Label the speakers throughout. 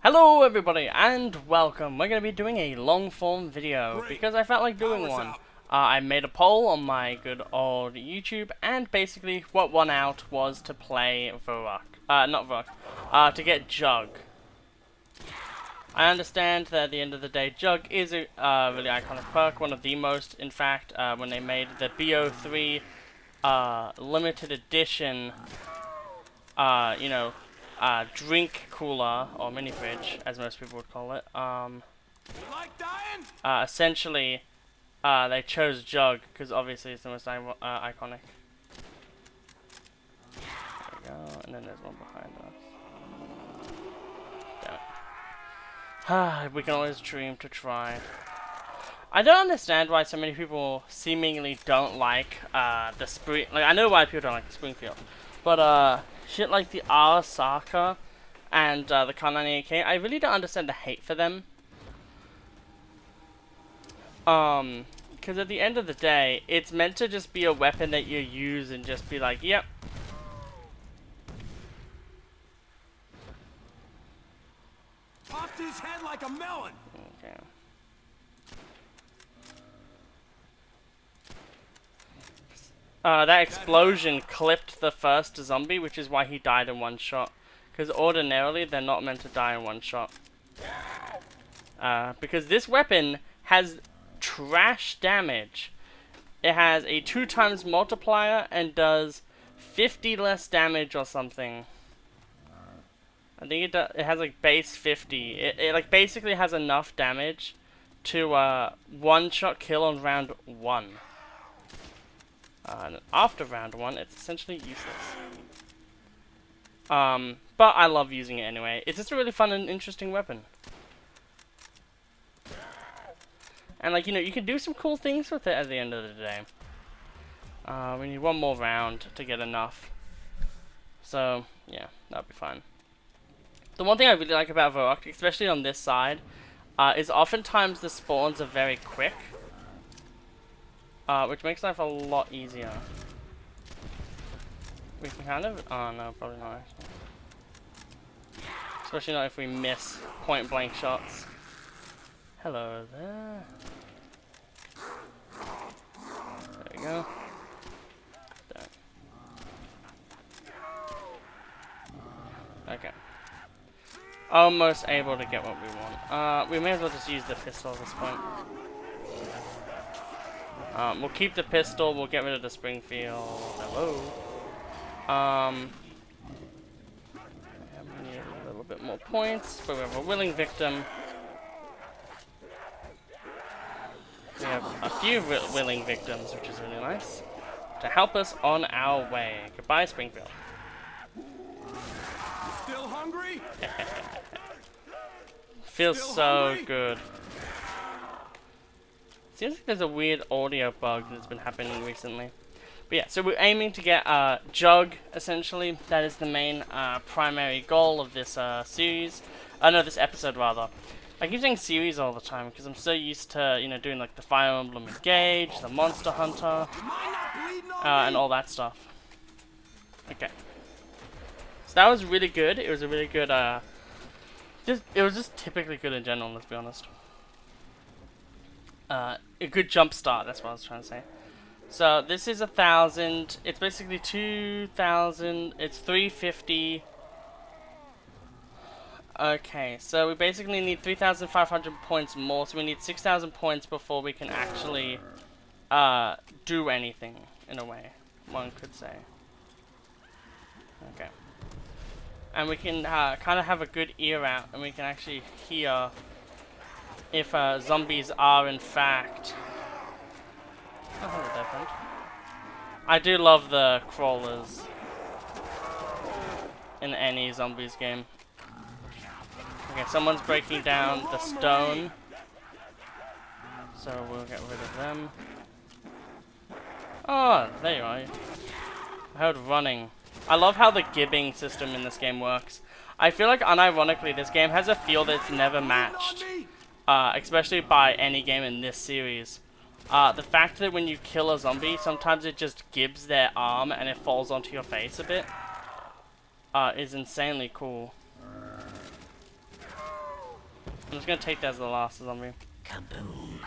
Speaker 1: Hello everybody and welcome. We're going to be doing a long form video because I felt like doing one. I made a poll on my good old YouTube and basically what won out was to play to get Jug. I understand that at the end of the day Jug is a really iconic perk, one of the most in fact, when they made the BO3 limited edition drink cooler, or mini fridge, as most people would call it. Essentially, they chose Jug, because obviously it's the most iconic. There we go, and then there's one behind us. Damn it. We can always dream to try. I don't understand why so many people seemingly don't like the spring. Like, I know why people don't like the Springfield, but shit like the Arasaka and the Kar98K, I really don't understand the hate for them. Because at the end of the day, it's meant to just be a weapon that you use and just be like, yep.
Speaker 2: Popped his head like a melon.
Speaker 1: Okay. That explosion clipped the first zombie, which is why he died in one shot. Because ordinarily, they're not meant to die in one shot. Because this weapon has trash damage. It has a 2x multiplier and does 50 less damage or something. I think it has like base 50. It like basically has enough damage to one-shot kill on round 1. And after round 1, it's essentially useless. But I love using it anyway. It's just a really fun and interesting weapon. And like, you can do some cool things with it at the end of the day. We need one more round to get enough. So, yeah, that'll be fine. The one thing I really like about WAW-BO1, especially on this side, is oftentimes the spawns are very quick. Which makes life a lot easier. We can kind of... oh no, probably not actually. Especially not if we miss point blank shots. Hello there. There we go. There. Okay. Almost able to get what we want. We may as well just use the pistol at this point. We'll keep the pistol, we'll get rid of the Springfield. Hello. We need a little bit more points, but we have a willing victim. We have a few willing victims, which is really nice, to help us on our way. Goodbye, Springfield.
Speaker 2: Still hungry?
Speaker 1: Feels
Speaker 2: Still
Speaker 1: so
Speaker 2: hungry?
Speaker 1: good. Seems like there's a weird audio bug that's been happening recently. But yeah, so we're aiming to get Jug, essentially. That is the main primary goal of this series. No, this episode, rather. I keep saying series all the time because I'm so used to, doing like the Fire Emblem Engage, the Monster Hunter, and all that stuff. Okay. So that was really good. It was a really good, it was just typically good in general, let's be honest. A good jump start, that's what I was trying to say. So this is 1,000, it's basically 2,000, it's 350. Okay, so we basically need 3,500 points more, so we need 6,000 points before we can actually do anything, in a way, one could say. Okay. And we can kind of have a good ear out, and we can actually hear if zombies are in fact... oh, hello there, friend. I do love the crawlers in any zombies game. Okay, someone's breaking down the stone, so we'll get rid of them. Oh, there you are. I heard running. I love how the gibbing system in this game works. I feel like, unironically, this game has a feel that's never matched. Especially by any game in this series. The fact that when you kill a zombie, sometimes it just gibbs their arm and it falls onto your face a bit, is insanely cool. I'm just gonna take that as the last zombie.
Speaker 2: Kaboom.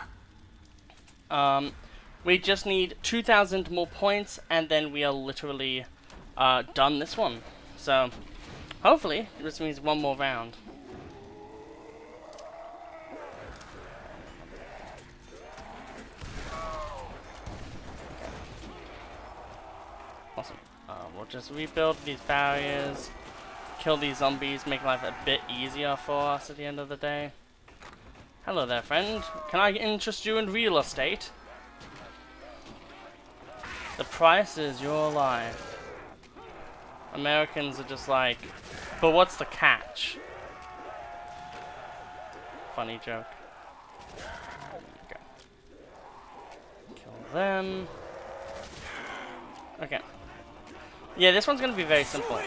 Speaker 1: We just need 2,000 more points, and then we are literally done this one. So, hopefully, this means one more round. Awesome. We'll just rebuild these barriers, kill these zombies, make life a bit easier for us at the end of the day. Hello there, friend. Can I interest you in real estate? The price is your life. Americans are just like, but what's the catch? Funny joke. Okay. Kill them. Okay. Yeah, this one's gonna be very simple.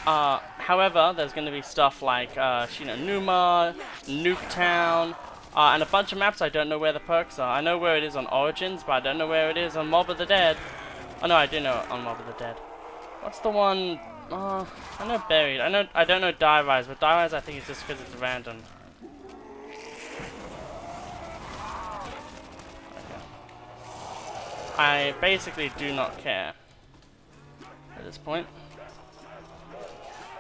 Speaker 1: However, there's gonna be stuff like Numa, Nuketown, and a bunch of maps I don't know where the perks are. I know where it is on Origins, but I don't know where it is on Mob of the Dead. Oh no, I do know it on Mob of the Dead. What's the one? I know Buried. I don't know Die Rise, but Die Rise I think is just because it's random. Okay. I basically do not care at this point.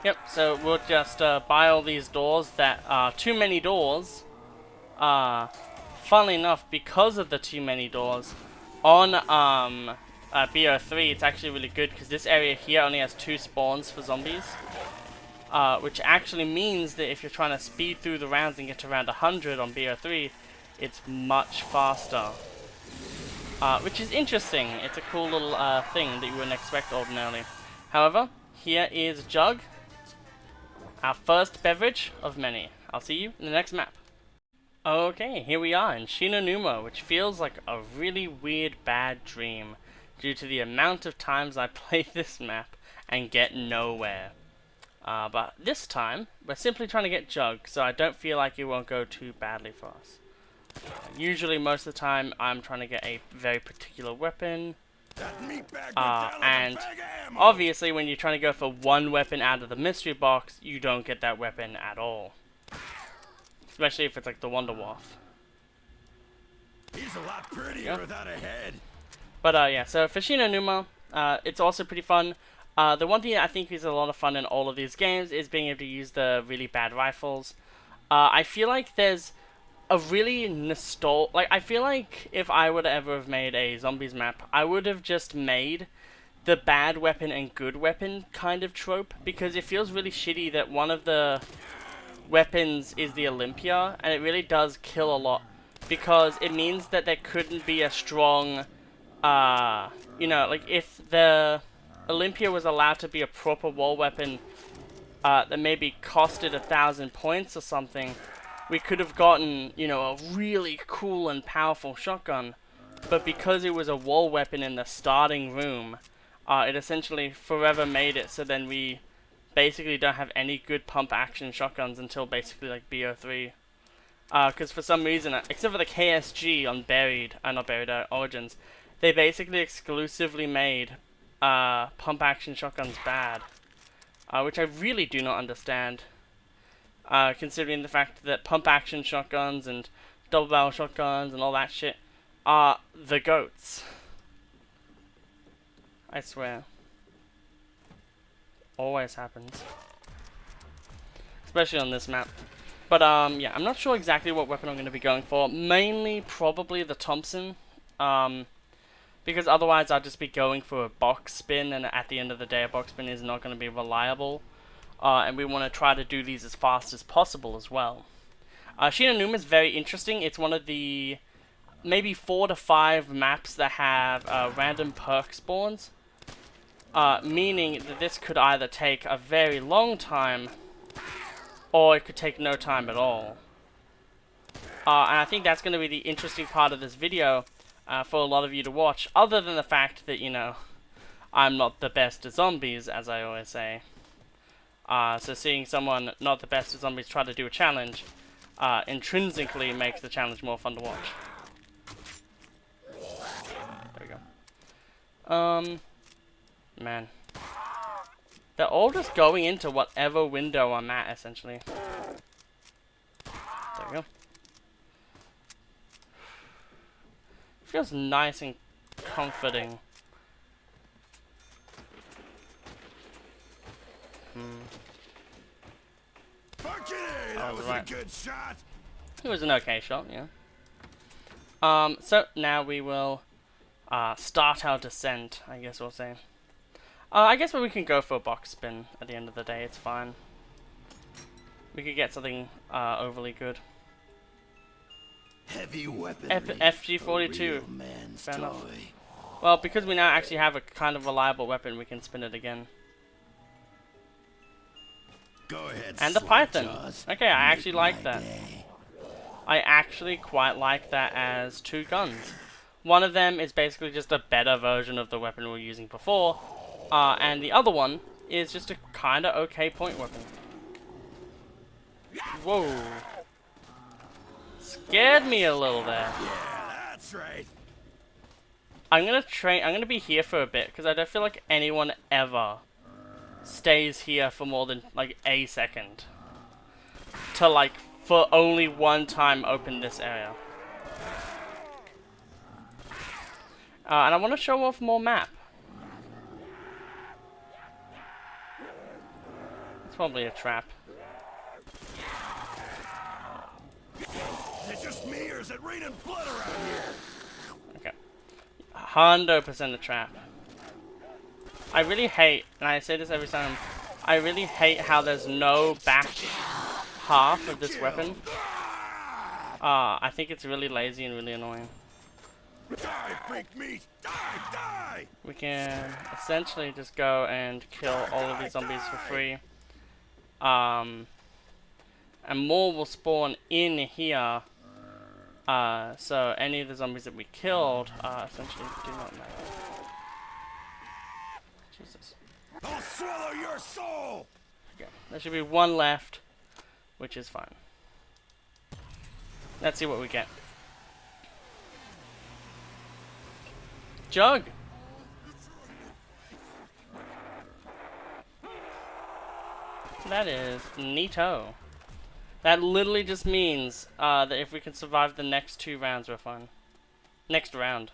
Speaker 1: Yep, so we'll just buy all these doors that are too many doors. Funnily enough, because of the too many doors, on BO3 it's actually really good because this area here only has 2 spawns for zombies. Which actually means that if you're trying to speed through the rounds and get to round 100 on BO3, it's much faster. Which is interesting. It's a cool little thing that you wouldn't expect ordinarily. However, here is Jug. Our first beverage of many. I'll see you in the next map. Okay, here we are in Shinonuma, which feels like a really weird bad dream due to the amount of times I play this map and get nowhere. But this time, we're simply trying to get Jug, so I don't feel like it won't go too badly for us. Usually, most of the time, I'm trying to get a very particular weapon. And obviously, when you're trying to go for one weapon out of the mystery box, you don't get that weapon at all. Especially if it's like the Wonder Waff.
Speaker 2: He's a lot prettier without a head.
Speaker 1: But yeah, so for Shinonuma, it's also pretty fun. The one thing I think is a lot of fun in all of these games is being able to use the really bad rifles. I feel like there's a really I feel like if I would ever have made a zombies map, I would have just made the bad weapon and good weapon kind of trope, because it feels really shitty that one of the weapons is the Olympia, and it really does kill a lot, because it means that there couldn't be a strong, like if the Olympia was allowed to be a proper wall weapon that maybe costed 1,000 points or something, we could have gotten, a really cool and powerful shotgun. But because it was a wall weapon in the starting room, it essentially forever made it so then we basically don't have any good pump action shotguns until basically like BO3. Because for some reason, except for the KSG on Origins, they basically exclusively made pump action shotguns bad. Which I really do not understand. Considering the fact that pump action shotguns and double barrel shotguns and all that shit are the goats. I swear. Always happens. Especially on this map. But yeah, I'm not sure exactly what weapon I'm going to be going for. Mainly, probably the Thompson. Because otherwise I'll just be going for a box spin, and at the end of the day a box spin is not going to be reliable. And we want to try to do these as fast as possible as well. Shinonuma is very interesting. It's one of the maybe 4 to 5 maps that have random perk spawns. Meaning that this could either take a very long time, or it could take no time at all. And I think that's going to be the interesting part of this video for a lot of you to watch, other than the fact that, I'm not the best at zombies, as I always say. So seeing someone not the best at zombies try to do a challenge intrinsically makes the challenge more fun to watch. There we go. Man. They're all just going into whatever window I'm at, essentially. There we we go. Feels nice and comforting.
Speaker 2: That was a good shot.
Speaker 1: It was an okay shot, yeah. So now we will start our descent, I guess we'll say. I guess we can go for a box spin at the end of the day, it's fine. We could get something overly good.
Speaker 2: Heavy weapon.
Speaker 1: FG42. Fair enough. Well, because we now actually have a kind of reliable weapon, we can spin it again.
Speaker 2: Go ahead.
Speaker 1: And the Python. Okay, I actually like that. I actually quite like that as two guns. One of them is basically just a better version of the weapon we were using before, and the other one is just a kind of okay point weapon. Whoa. Scared me a little there.
Speaker 2: Yeah, that's right.
Speaker 1: I'm gonna be here for a bit, because I don't feel like anyone ever stays here for more than, like, a second. To, like, for only one time open this area. And I want to show off more map. It's probably a trap.
Speaker 2: Is it just me, or is it raining blood around here?
Speaker 1: Okay. 100% a trap. I really hate, and I say this every time, I really hate how there's no back half of this weapon. I think it's really lazy and really annoying.
Speaker 2: Die, freak meat! Die, die!
Speaker 1: We can essentially just go and kill all of these zombies for free. And more will spawn in here. So any of the zombies that we killed essentially do not matter. Jesus.
Speaker 2: I'll swallow your soul!
Speaker 1: Okay, there should be one left, which is fine. Let's see what we get. Jug! That is neato. That literally just means that if we can survive the next 2 rounds, we're fine. Next round.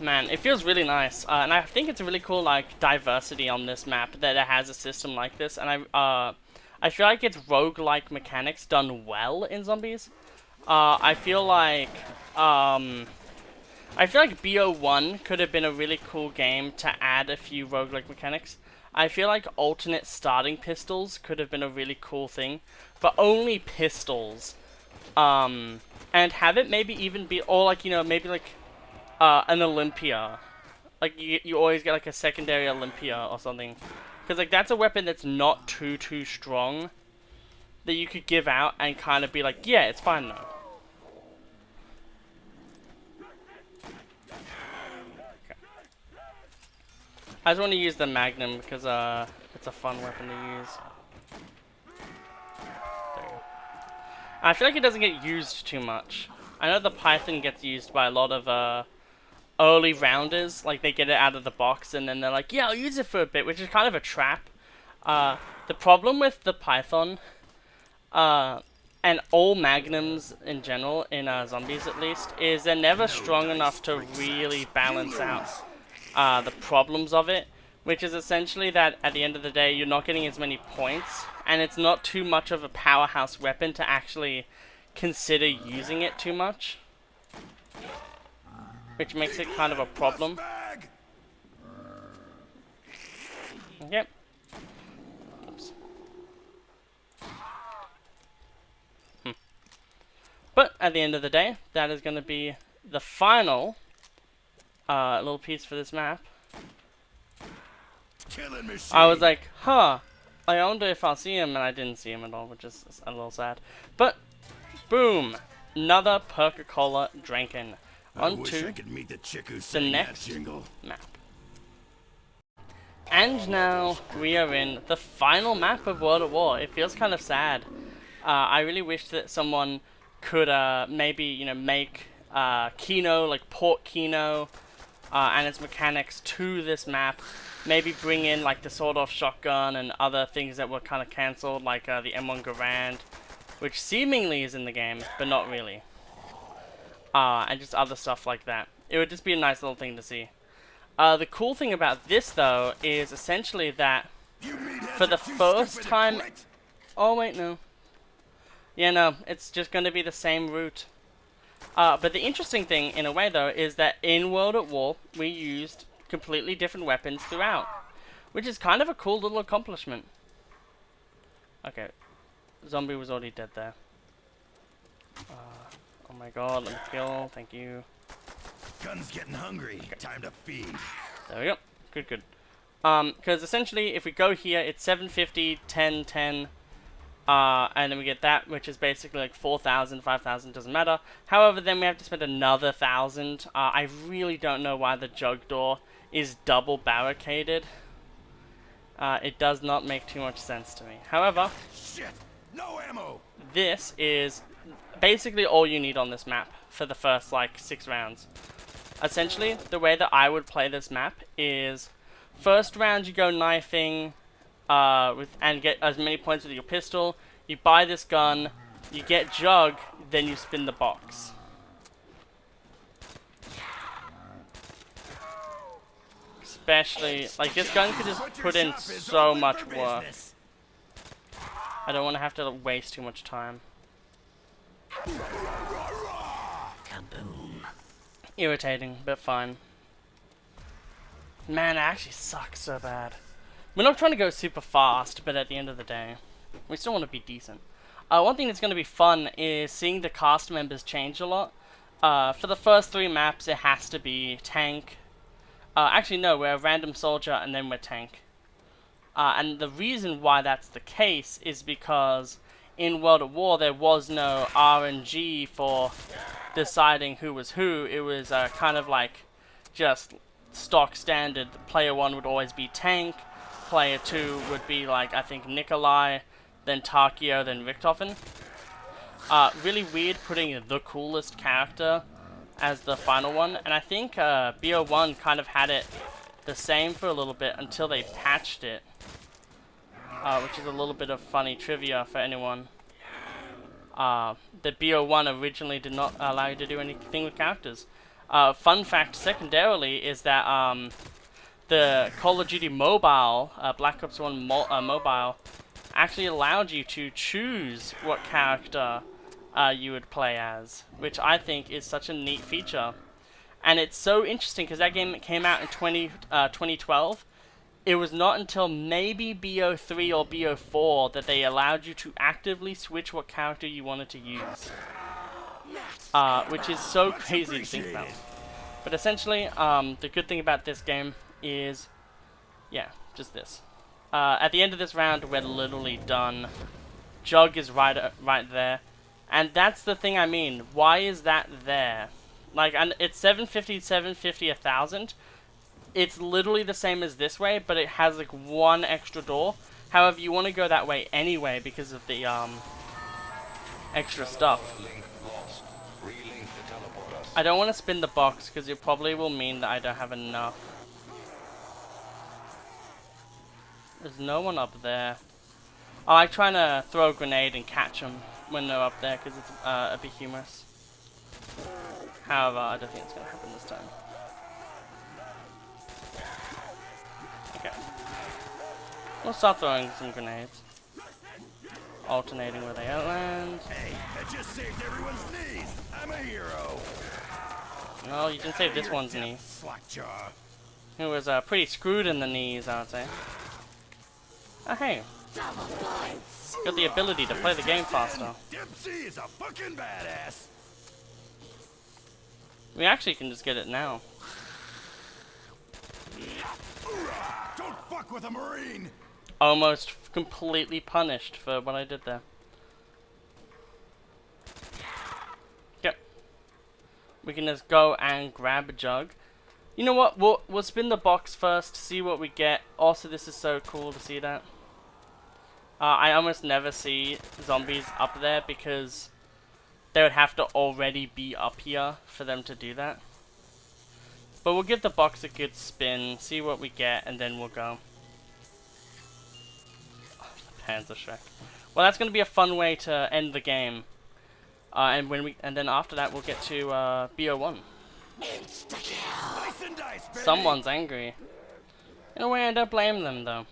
Speaker 1: Man, it feels really nice, and I think it's a really cool, like, diversity on this map that it has a system like this, and I feel like it's roguelike mechanics done well in Zombies. I feel like BO1 could have been a really cool game to add a few roguelike mechanics. I feel like alternate starting pistols could have been a really cool thing, but only pistols. And have it maybe even be, or like, you know, maybe like an Olympia. Like you always get like a secondary Olympia or something. Because like that's a weapon that's not too strong that you could give out and kind of be like, yeah, it's fine though. Okay. I just want to use the Magnum because it's a fun weapon to use. There you go. I feel like it doesn't get used too much. I know the Python gets used by a lot of early rounders, like they get it out of the box and then they're like, yeah, I'll use it for a bit, which is kind of a trap. The problem with the Python, and all Magnums in general, in Zombies at least, is they're never strong enough to really balance out the problems of it, which is essentially that at the end of the day, you're not getting as many points, and it's not too much of a powerhouse weapon to actually consider using it too much. Which makes it kind of a problem. Yep. Oops. But at the end of the day, that is going to be the final little piece for this map. I was like, huh, I wonder if I'll see him, and I didn't see him at all, which is a little sad. But, boom, another Coca-Cola drinking. On to the next map. And now we are in the final map of World at War. It feels kind of sad. I really wish that someone could maybe, you know, make Kino, like port Kino and its mechanics to this map. Maybe bring in like the sawed-off shotgun and other things that were kind of cancelled, like the M1 Garand, which seemingly is in the game, but not really. And just other stuff like that. It would just be a nice little thing to see. The cool thing about this, though, is essentially that for the first time... Oh, wait, no. Yeah, no, it's just going to be the same route. But the interesting thing, in a way, though, is that in World at War, we used completely different weapons throughout, which is kind of a cool little accomplishment. Okay, zombie was already dead there. Oh my god, let me kill, thank you.
Speaker 2: Gun's getting hungry. Okay. Time to feed.
Speaker 1: There we go. Good, good. Because essentially, if we go here, it's 750, 10, 10, and then we get that, which is basically like 4,000, 5,000, doesn't matter. However, then we have to spend another 1,000. I really don't know why the jug door is double barricaded. It does not make too much sense to me. However,
Speaker 2: shit, no ammo.
Speaker 1: This is basically all you need on this map for the first like 6 rounds. Essentially, the way that I would play this map is first round you go knifing and get as many points with your pistol. You buy this gun, you get Jug, then you spin the box. Especially, like this gun could just put in so much work. I don't want to have to waste too much time. Irritating, but fine. Man, it actually sucks so bad. We're not trying to go super fast, but at the end of the day, we still want to be decent. One thing that's going to be fun is seeing the cast members change a lot. For the first 3 maps, it has to be tank. Actually, no, we're a random soldier and then we're tank. And the reason why that's the case is because in World at War, there was no RNG for deciding who was who. It was kind of like just stock standard. Player 1 would always be tank. Player 2 would be like, I think, Nikolai, then Takio, then Richthofen. Really weird putting the coolest character as the final one. And I think BO1 kind of had it the same for a little bit until they patched it. Which is a little bit of funny trivia for anyone. The BO1 originally did not allow you to do anything with characters. Fun fact, secondarily, is that the Call of Duty Mobile, Black Ops 1 Mobile, actually allowed you to choose what character you would play as, which I think is such a neat feature. And it's so interesting because that game came out in 2012. It was not until maybe BO3 or BO4 that they allowed you to actively switch what character you wanted to use. Which is so crazy to think about. But essentially, the good thing about this game is, yeah, just this. At the end of this round, we're literally done. Jug is right there. And that's the thing I mean. Why is that there? Like, and it's 750, 750, 1,000. It's literally the same as this way, but it has like 1 extra door. However, you want to go that way anyway because of the extra stuff. I don't want to spin the box because it probably will mean that I don't have enough. There's no one up there. I like trying to throw a grenade and catch them when they're up there because it's a bit humorous. However, I don't think it's going to happen this time. Okay. We'll start throwing some grenades. Alternating where they land.
Speaker 2: Hey, I just saved everyone's knees. I'm a hero.
Speaker 1: No, you didn't save this one's knee.
Speaker 2: Slackjaw.
Speaker 1: It was pretty screwed in the knees, I would say. Oh, hey. Got the ability to play the game faster.
Speaker 2: Dempsey is a fucking badass.
Speaker 1: We actually can just get it now.
Speaker 2: Don't fuck with a Marine.
Speaker 1: Almost completely punished for what I did there. Yep. We can just go and grab Jug. You know what? We'll spin the box first, see what we get. Also, this is so cool to see that. I almost never see zombies up there because they would have to already be up here for them to do that. But we'll give the box a good spin, see what we get, and then we'll go. Oh, the Panzer Shrek. Well, that's going to be a fun way to end the game. And then after that, we'll get to BO1.
Speaker 2: Nice and dice, baby.
Speaker 1: Someone's angry. In a way, I don't blame them, though.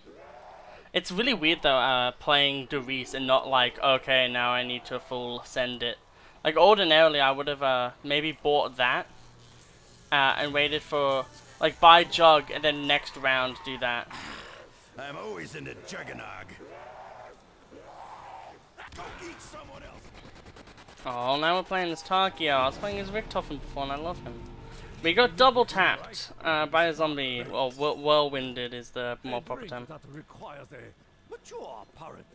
Speaker 1: It's really weird, though, playing Doris and not like, okay, now I need to full send it. Like, ordinarily, I would have maybe bought that and waited for, like, buy Jug and then next round do that.
Speaker 2: I'm always into Juggernog. Go eat someone else.
Speaker 1: Oh, now we're playing as Takio. I was playing as Richtofen before and I love him. We got double tapped by a zombie. Well, whirlwinded is the more proper term.
Speaker 2: That requires a mature parrot.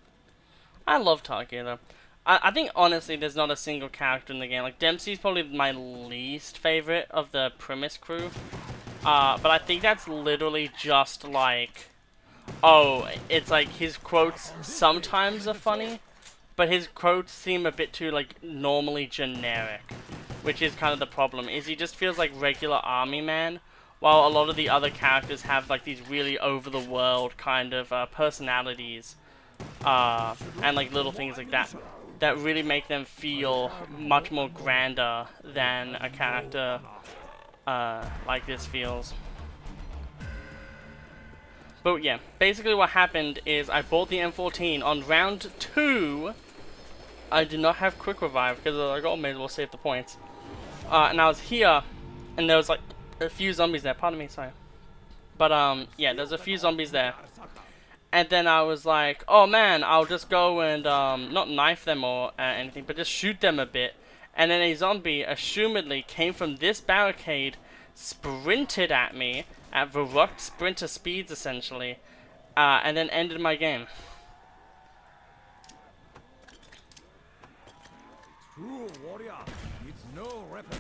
Speaker 1: I love Takio though. I think honestly there's not a single character in the game. Like Dempsey's probably my least favorite of the premise crew. But I think that's literally just like, oh, it's like his quotes sometimes are funny, but his quotes seem a bit too like normally generic, which is kind of the problem. Is he just feels like regular army man, while a lot of the other characters have like these really over the world kind of personalities, and like little things like that that really make them feel much more grander than a character like this feels. But yeah, basically what happened is I bought the M14 on round 2. I did not have quick revive because I was like, oh, may as well save the points. And I was here, and there was like a few zombies there. Pardon me, sorry. But yeah, there's a few zombies there. And then I was like, oh man, I'll just go and not knife them or anything, but just shoot them a bit. And then a zombie, assumedly, came from this barricade, sprinted at me at Verrückt sprinter speeds, essentially, and then ended my game.
Speaker 2: True warrior needs no weapon.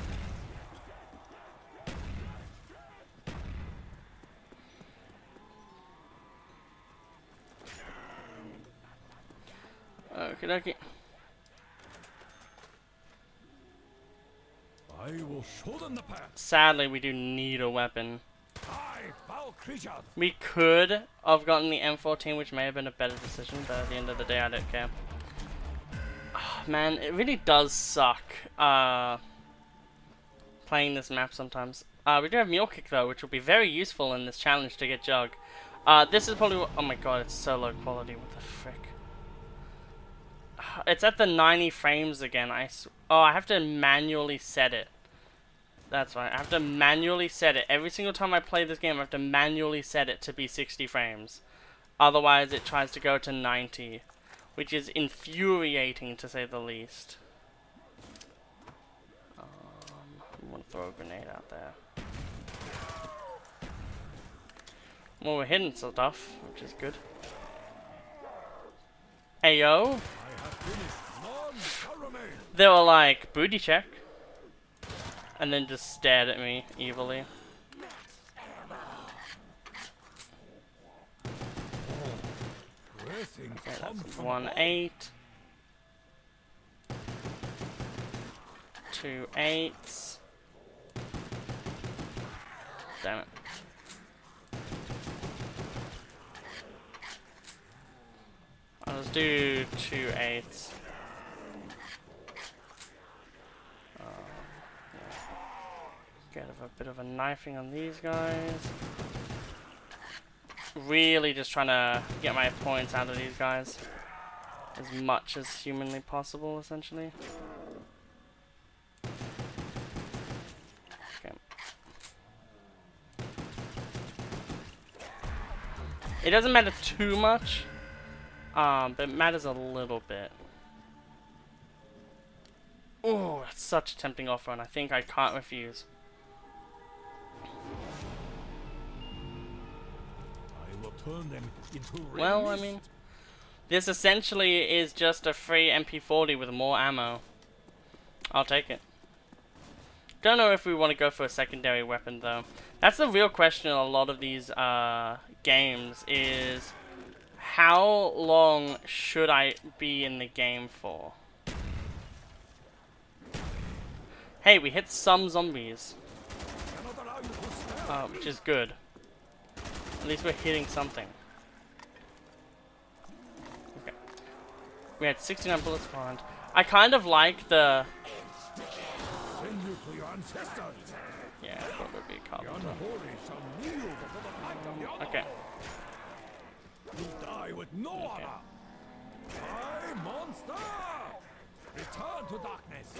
Speaker 1: Okie dokie.
Speaker 2: I will show them the path.
Speaker 1: Sadly, we do need a weapon.
Speaker 2: Foul creature.
Speaker 1: We could have gotten the M14, which may have been a better decision, but at the end of the day, I don't care. Oh, man, it really does suck playing this map sometimes. We do have Mule Kick, though, which will be very useful in this challenge to get Jug. This is probably... Oh my god, it's so low quality. What the frick? It's at the 90 frames again. Oh, I have to manually set it. That's right. I have to manually set it. Every single time I play this game, I have to manually set it to be 60 frames. Otherwise, it tries to go to 90. Which is infuriating, to say the least. I'm going to throw a grenade out there. Well, we're hitting stuff, which is good. Ayo. They were like, booty check. And then just stared at me evilly. Okay, that's 1-8. 2 8s. Damn it. I'll just do 2 8s. Get a bit of a knifing on these guys. Really just trying to get my points out of these guys as much as humanly possible, essentially. Okay. It doesn't matter too much, but it matters a little bit. Oh, that's such a tempting offer, and I think I can't refuse.
Speaker 2: Turn them into
Speaker 1: Well, I mean, this essentially is just a free MP40 with more ammo. I'll take it. Don't know if we want to go for a secondary weapon, though. That's the real question in a lot of these games, is how long should I be in the game for? Hey, we hit some zombies. which is good. At least we're hitting something. Okay. We had 69 bullets behind. I kind of like the...
Speaker 2: Send you to your ancestors.
Speaker 1: Yeah, probably
Speaker 2: The
Speaker 1: carpenter.
Speaker 2: unholy shall kneel before the light of Yama.
Speaker 1: Okay.
Speaker 2: You die with no honor. I, monster, return to darkness.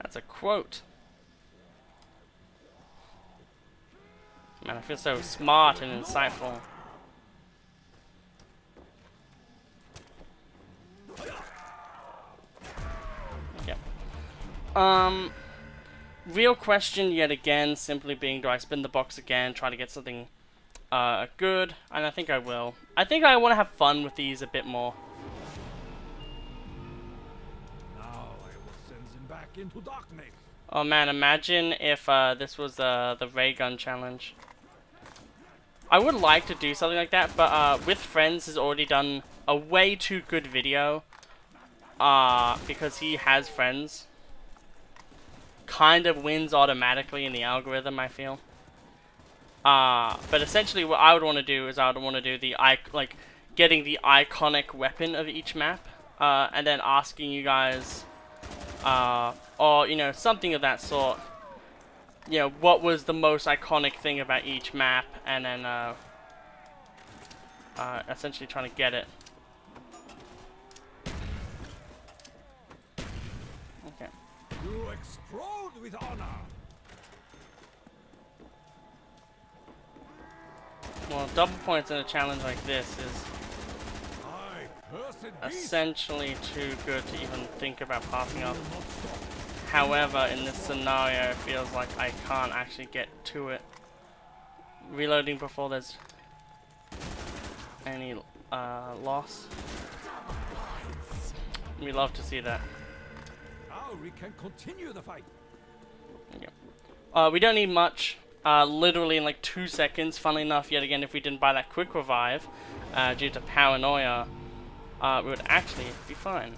Speaker 1: That's a quote. Man, I feel so smart and insightful. Okay. Real question yet again, simply being, do I spin the box again, try to get something good? And I think I will. I think I want to have fun with these a bit more.
Speaker 2: Now I will send them back into darkness.
Speaker 1: Oh man, imagine if this was the ray gun challenge. I would like to do something like that, but with friends has already done a way too good video. Because he has friends. Kind of wins automatically in the algorithm, I feel. But essentially what I would want to do is I would want to do the getting the iconic weapon of each map, and then asking you guys, or you know, something of that sort. You know, what was the most iconic thing about each map, and then essentially trying to get it. Okay.
Speaker 2: You explode with honor.
Speaker 1: Well, double points in a challenge like this is
Speaker 2: I, cursed beast,
Speaker 1: essentially too good to even think about passing up. However, in this scenario, it feels like I can't actually get to it. Reloading before there's any loss. We love to see that.
Speaker 2: now we can continue the fight.
Speaker 1: Okay. We don't need much. Literally in like 2 seconds. Funnily enough, yet again, if we didn't buy that quick revive due to paranoia, we would actually be fine.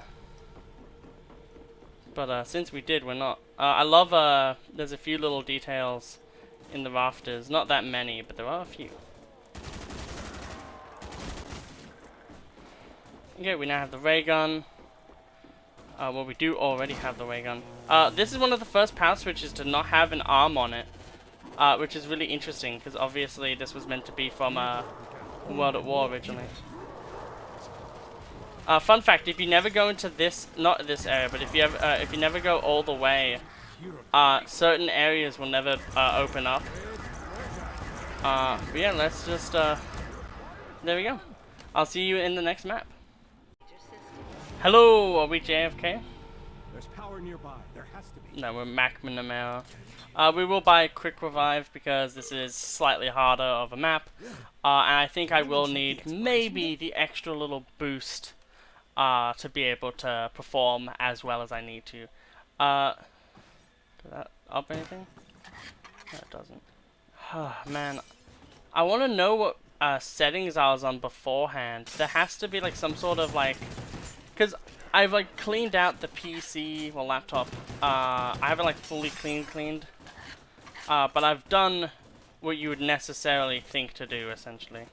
Speaker 1: But since we did, we're not. I love there's a few little details in the rafters. Not that many, but there are a few. Okay, we now have the ray gun. Well, we do already have the ray gun. This is one of the first power switches to not have an arm on it. Which is really interesting, because obviously this was meant to be from World at War originally. Fun fact: if you never go into this, not this area, but if you never go all the way, certain areas will never open up. But yeah, let's just there we go. I'll see you in the next map. Hello, are we JFK?
Speaker 2: There's power nearby. There has to be.
Speaker 1: No, we're McNamara. We will buy Quick Revive because this is slightly harder of a map. And I think I will need maybe the extra little boost to be able to perform as well as I need to. Does that up anything? No, it doesn't. Man, I want to know what settings I was on beforehand. There has to be like some sort of like... Because I've like cleaned out the PC, well laptop. I haven't like fully cleaned. But I've done what you would necessarily think to do, essentially.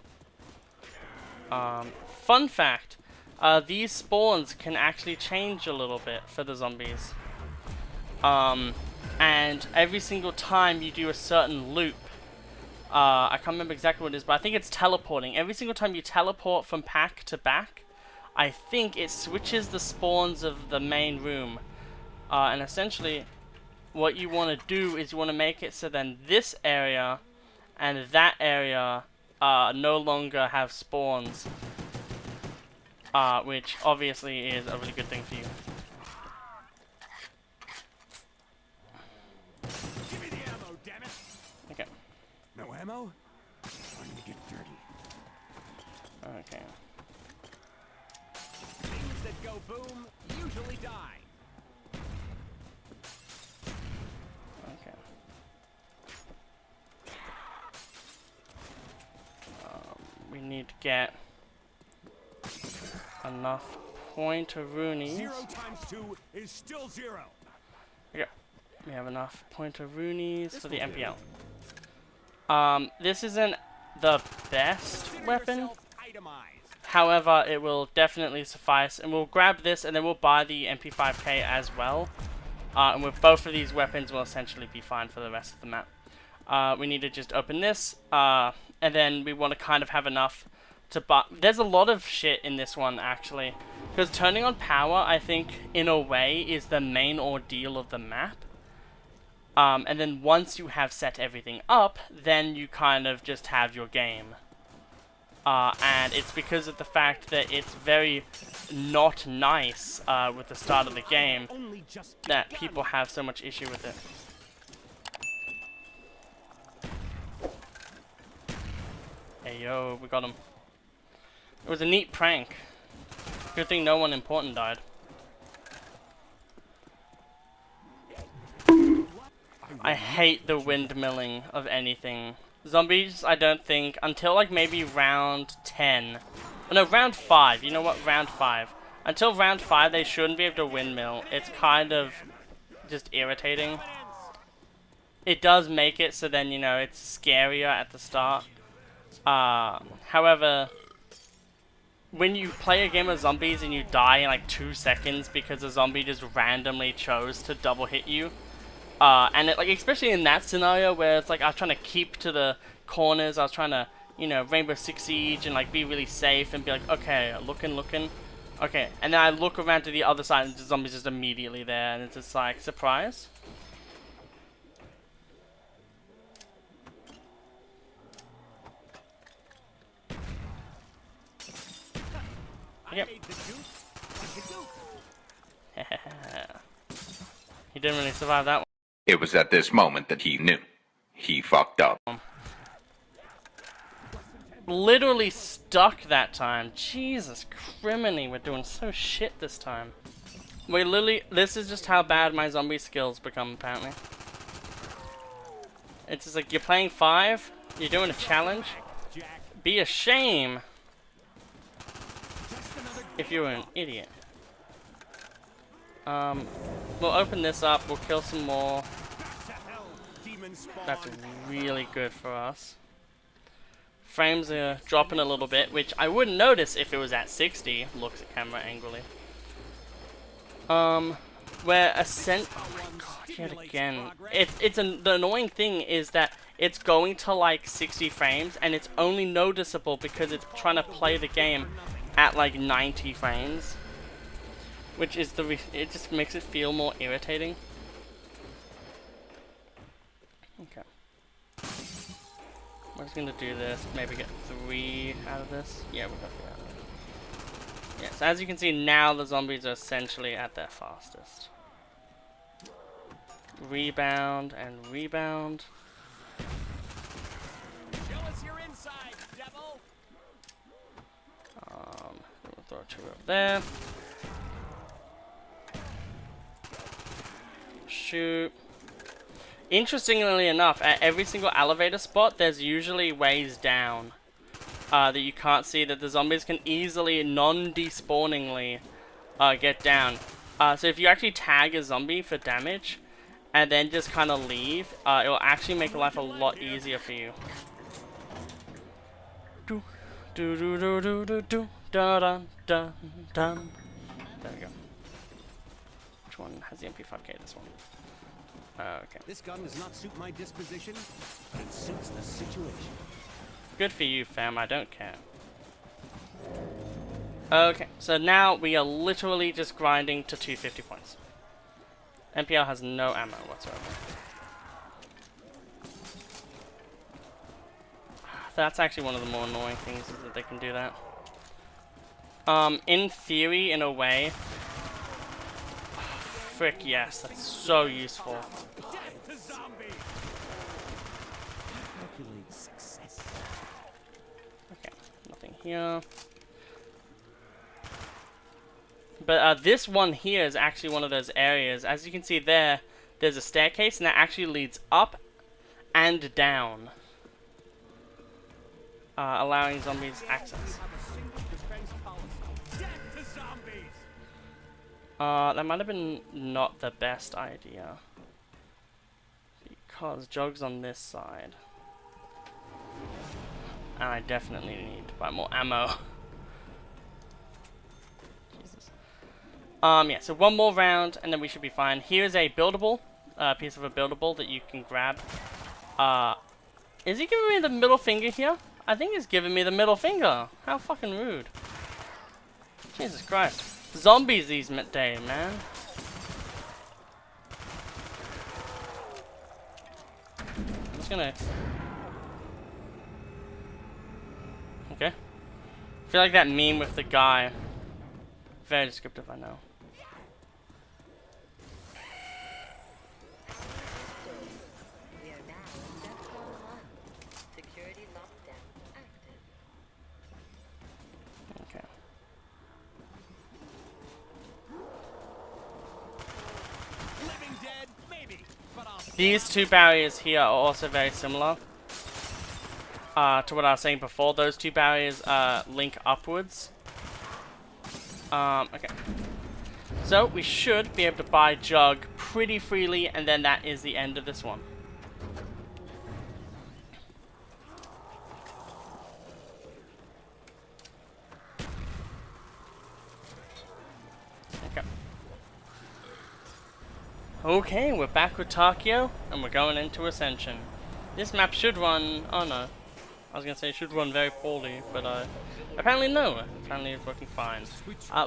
Speaker 1: Fun fact, these spawns can actually change a little bit for the zombies. And every single time you do a certain loop, I can't remember exactly what it is, but I think it's teleporting. Every single time you teleport from pack to back, I think it switches the spawns of the main room. And essentially, what you want to do is you want to make it so then this area and that area no longer have spawns. Which obviously is a really good thing for you.
Speaker 2: Give me the ammo, damn it.
Speaker 1: Okay.
Speaker 2: No ammo? Time to get dirty.
Speaker 1: Okay.
Speaker 3: Things that go boom usually die.
Speaker 1: Okay. We need to get enough pointer-roonies.
Speaker 2: 0 times 2 is still 0.
Speaker 1: Yeah, we have enough pointer-roonies for the MPL. This isn't the best
Speaker 3: Consider
Speaker 1: weapon.
Speaker 3: yourself itemized.
Speaker 1: However, it will definitely suffice, and we'll grab this, and then we'll buy the MP5K as well. And with both of these weapons, we'll essentially be fine for the rest of the map. We need to just open this, and then we want to kind of have enough to buy. There's a lot of shit in this one, actually. Because turning on power, I think, in a way, is the main ordeal of the map. And then once you have set everything up, then you kind of just have your game. And it's because of the fact that it's very not nice with the start of the game
Speaker 3: Only just
Speaker 1: that
Speaker 3: begun.
Speaker 1: people have so much issue with it. Hey yo, we got him. It was a neat prank. Good thing no one important died. I hate the windmilling of anything. Zombies, I don't think, until like maybe round 10. Oh, no, round 5. You know what? Round 5. Until round 5, they shouldn't be able to windmill. It's kind of just irritating. It does make it so then, you know, it's scarier at the start. However, when you play a game of zombies and you die in like 2 seconds because a zombie just randomly chose to double hit you, and it, like, especially in that scenario where it's like I was trying to keep to the corners, I was trying to, you know, Rainbow Six Siege and like be really safe and be like, okay, looking, okay, and then I look around to the other side and the zombie's just immediately there, and it's just like, surprise. Yep.
Speaker 3: I made the juice. Like a goose.
Speaker 1: He didn't really survive that one.
Speaker 4: It was at this moment that he knew. He fucked up.
Speaker 1: Literally stuck that time. Jesus criminy, we're doing so shit this time. We literally, this is just how bad my zombie skills become, apparently. It's just like, you're playing 5, you're doing a challenge.
Speaker 3: Jack.
Speaker 1: Be a shame
Speaker 3: Just another
Speaker 1: if you're an idiot. We'll open this up, we'll kill some more.
Speaker 3: to hell, demon spawn.
Speaker 1: That's really good for us. Frames are dropping a little bit, which I wouldn't notice if it was at 60. Looks at camera angrily. Where Ascent. Oh my god, yet again. The annoying thing is that it's going to like 60 frames, and it's only noticeable because it's trying to play the game at like 90 frames. Which is it just makes it feel more irritating. Okay. We're just gonna do this, maybe get 3 out of this. Yeah, we got 3 out of it. Yeah, so as you can see now, the zombies are essentially at their fastest. Rebound and rebound.
Speaker 3: Show us your inside, devil.
Speaker 1: We'll throw 2 up there. Shoot. Interestingly enough, at every single elevator spot, there's usually ways down that you can't see that the zombies can easily, non-despawningly get down. So if you actually tag a zombie for damage and then just kind of leave, it will actually make life a lot easier for you. Do do do do do do do da da da dum. There we go. Which one has the MP5K? This one. Okay.
Speaker 3: This gun does not suit my disposition, but it suits the situation.
Speaker 1: Good for you, fam. I don't care. Okay, so now we are literally just grinding to 250 points. MPL has no ammo whatsoever. That's actually one of the more annoying things, is that they can do that. In theory, in a way... Frick yes, that's so useful.
Speaker 3: Death to zombies! Calculate success.
Speaker 1: Okay, nothing here. But this one here is actually one of those areas. As you can see there, there's a staircase, and that actually leads up and down. Allowing zombies access.
Speaker 3: Have a single defense policy. Death to zombies!
Speaker 1: That might have been not the best idea. Because Jugg's on this side. And I definitely need to buy more ammo. Jesus. Yeah, so one more round, and then we should be fine. Here's a buildable, piece of a buildable that you can grab. Is he giving me the middle finger here? I think he's giving me the middle finger. How fucking rude. Jesus Christ. Zombies these days, man. I'm just gonna... Okay. I feel like that meme with the guy. Very descriptive, I know.
Speaker 3: We are now in DEFCON 1. Security lockdown active.
Speaker 1: Okay.
Speaker 2: Living dead? Maybe. But I'll
Speaker 1: These two barriers here are also very similar to what I was saying before. Those two barriers link upwards. Okay. So we should be able to buy Jug pretty freely, and then that is the end of this one. Okay. Okay, we're back with Tokyo, and we're going into Ascension. This map should run... Oh no. I was gonna say it should run very poorly, but apparently no. Apparently it's working fine.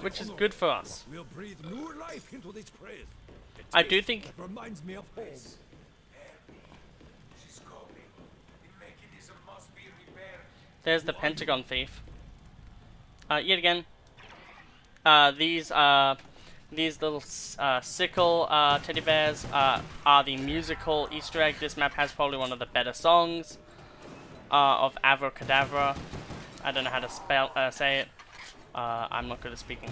Speaker 1: Which is good for us.
Speaker 2: We'll breathe new life into this place.
Speaker 1: I do think...
Speaker 2: That reminds me of home.
Speaker 1: There's the Pentagon Thief. Yet again, these little sickle teddy bears are the musical Easter egg. This map has probably one of the better songs of Abracadabra. I don't know how to say it. I'm not good at speaking.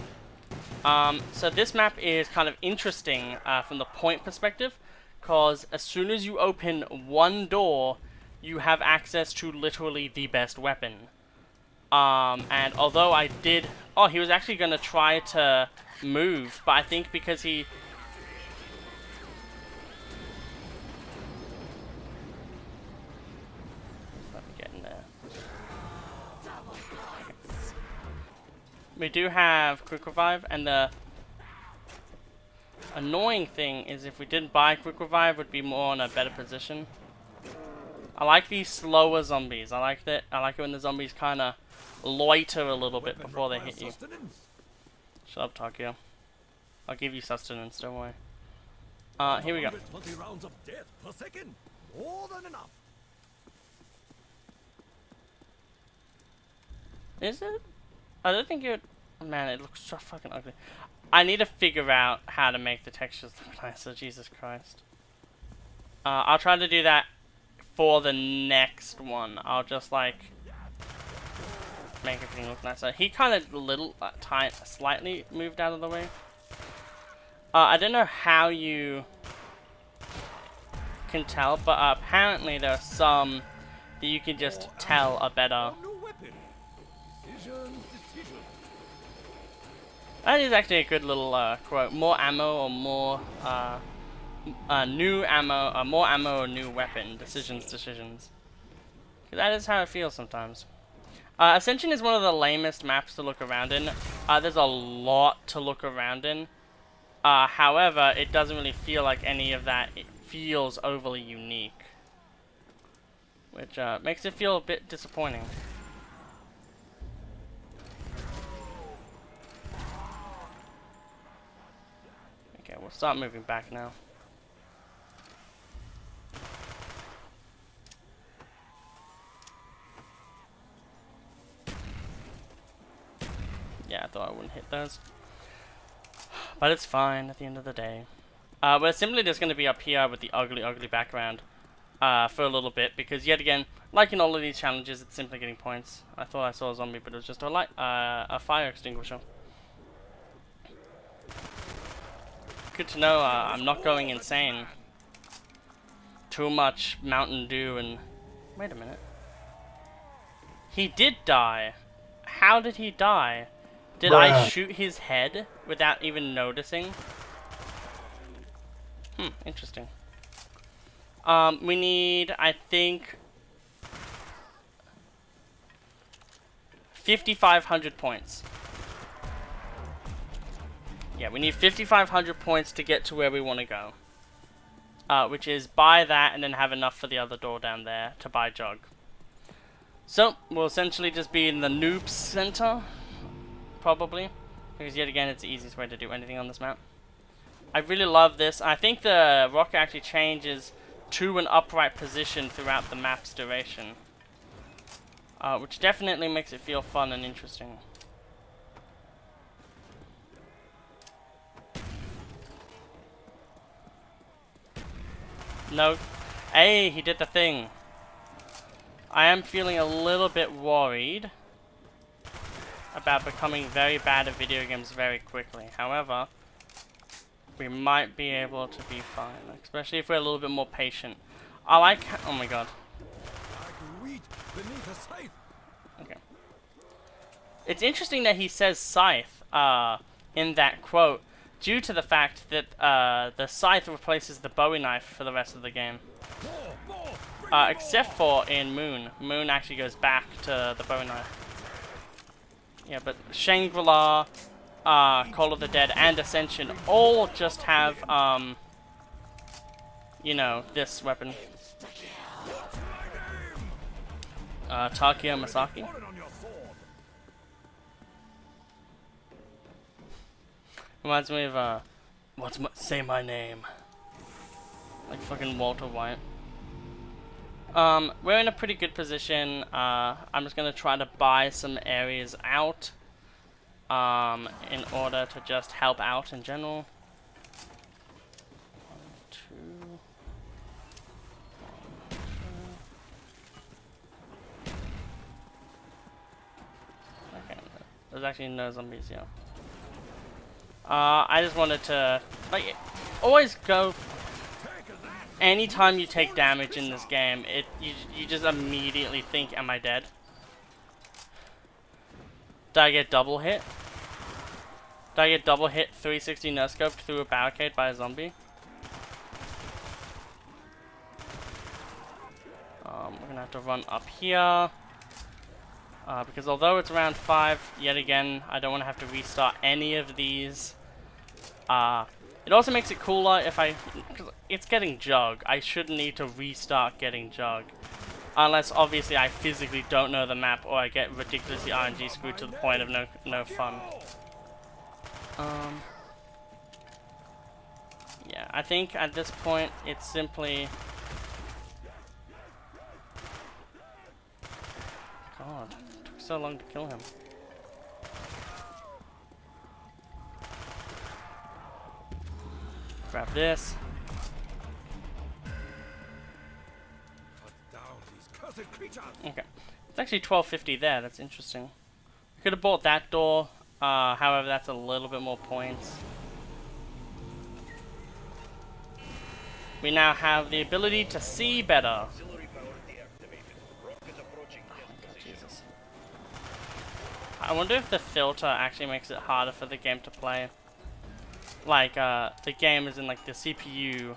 Speaker 1: So this map is kind of interesting from the point perspective, because as soon as you open one door, you have access to literally the best weapon. And although I did... Oh, he was actually going to try to move, but I think because he... Let me get in there. We do have Quick Revive, and the annoying thing is if we didn't buy Quick Revive, we'd be more in a better position. I like these slower zombies. I like it when the zombies kind of loiter a little bit before they hit you. Shut up, Tokyo. I'll give you sustenance, don't worry. Here we go.
Speaker 2: 120 rounds of death per second. More than enough.
Speaker 1: Is it? I don't think it... Man, it looks so fucking ugly. I need to figure out how to make the textures look nicer, Jesus Christ. I'll try to do that for the next one. I'll just, like, make everything look nicer. He kind of slightly moved out of the way. I don't know how you can tell, but apparently there are some that you can just tell are better.
Speaker 2: New weapon. Decision.
Speaker 1: That is actually a good little quote. More ammo or more new ammo, more ammo or new weapon. Decisions. That is how it feels sometimes. Ascension is one of the lamest maps to look around in. There's a lot to look around in. However, it doesn't really feel like any of that. It feels overly unique, which makes it feel a bit disappointing. Okay, we'll start moving back now. Yeah, I thought I wouldn't hit those. But it's fine at the end of the day. We're simply just going to be up here with the ugly, ugly background for a little bit. Because yet again, like in all of these challenges, it's simply getting points. I thought I saw a zombie, but it was just a fire extinguisher. Good to know I'm not going insane. Too much Mountain Dew and... Wait a minute. He did die. How did he die? Did I shoot his head without even noticing? Interesting. We need, I think... 5,500 points. Yeah, we need 5,500 points to get to where we want to go. Which is buy that and then have enough for the other door down there to buy Jug. So, we'll essentially just be in the noob center, probably. Because yet again, it's the easiest way to do anything on this map. I really love this. I think the rocket actually changes to an upright position throughout the map's duration. Which definitely makes it feel fun and interesting. No. Hey, he did the thing. I am feeling a little bit worried about becoming very bad at video games very quickly. However, we might be able to be fine, especially if we're a little bit more patient. I like. Oh my god. Okay. It's interesting that he says scythe in that quote, due to the fact that the scythe replaces the Bowie knife for the rest of the game. Except for in Moon. Moon actually goes back to the Bowie knife. Yeah, but Shangri-La, Call of the Dead, and Ascension all just have, you know, this weapon. Takeo Masaki. Reminds me of, say my name. Like fucking Walter White. We're in a pretty good position. I'm just gonna try to buy some areas out, in order to just help out in general. 1, 2. Okay, there's actually no zombies here. I just wanted to, like, always go. Anytime you take damage in this game, you just immediately think, am I dead? Did I get double hit? Did I get double hit 360 no-scoped through a barricade by a zombie? We're gonna have to run up here. Because although it's round 5, yet again, I don't want to have to restart any of these. It also makes it cooler if because it's getting Jug. I shouldn't need to restart getting Jug. Unless, obviously, I physically don't know the map or I get ridiculously RNG screwed to the point of no fun. Yeah, I think at this point, it's simply... God, it took so long to kill him. Grab this. Okay. It's actually 1250 there, that's interesting. Could have bought that door, however that's a little bit more points. We now have the ability to see better. Oh God, Jesus. I wonder if the filter actually makes it harder for the game to play. Like, the game is in, like, the CPU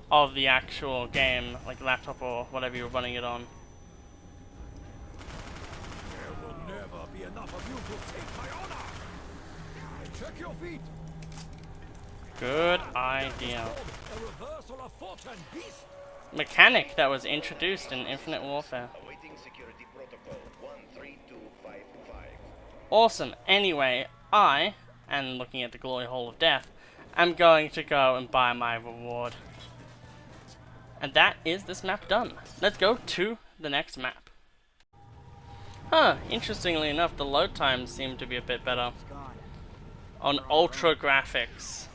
Speaker 1: of the actual game, like laptop or whatever you're running it on.
Speaker 2: There will never be enough of you to take my honor. Check your feet.
Speaker 1: Good idea.
Speaker 2: A reversal of fortune, beast.
Speaker 1: Mechanic that was introduced in Infinite Warfare.
Speaker 5: Awaiting security protocol 13255.
Speaker 1: Awesome. Anyway, and looking at the glory hole of death, I'm going to go and buy my reward. And that is this map done. Let's go to the next map. Huh, interestingly enough, the load times seem to be a bit better on ultra graphics.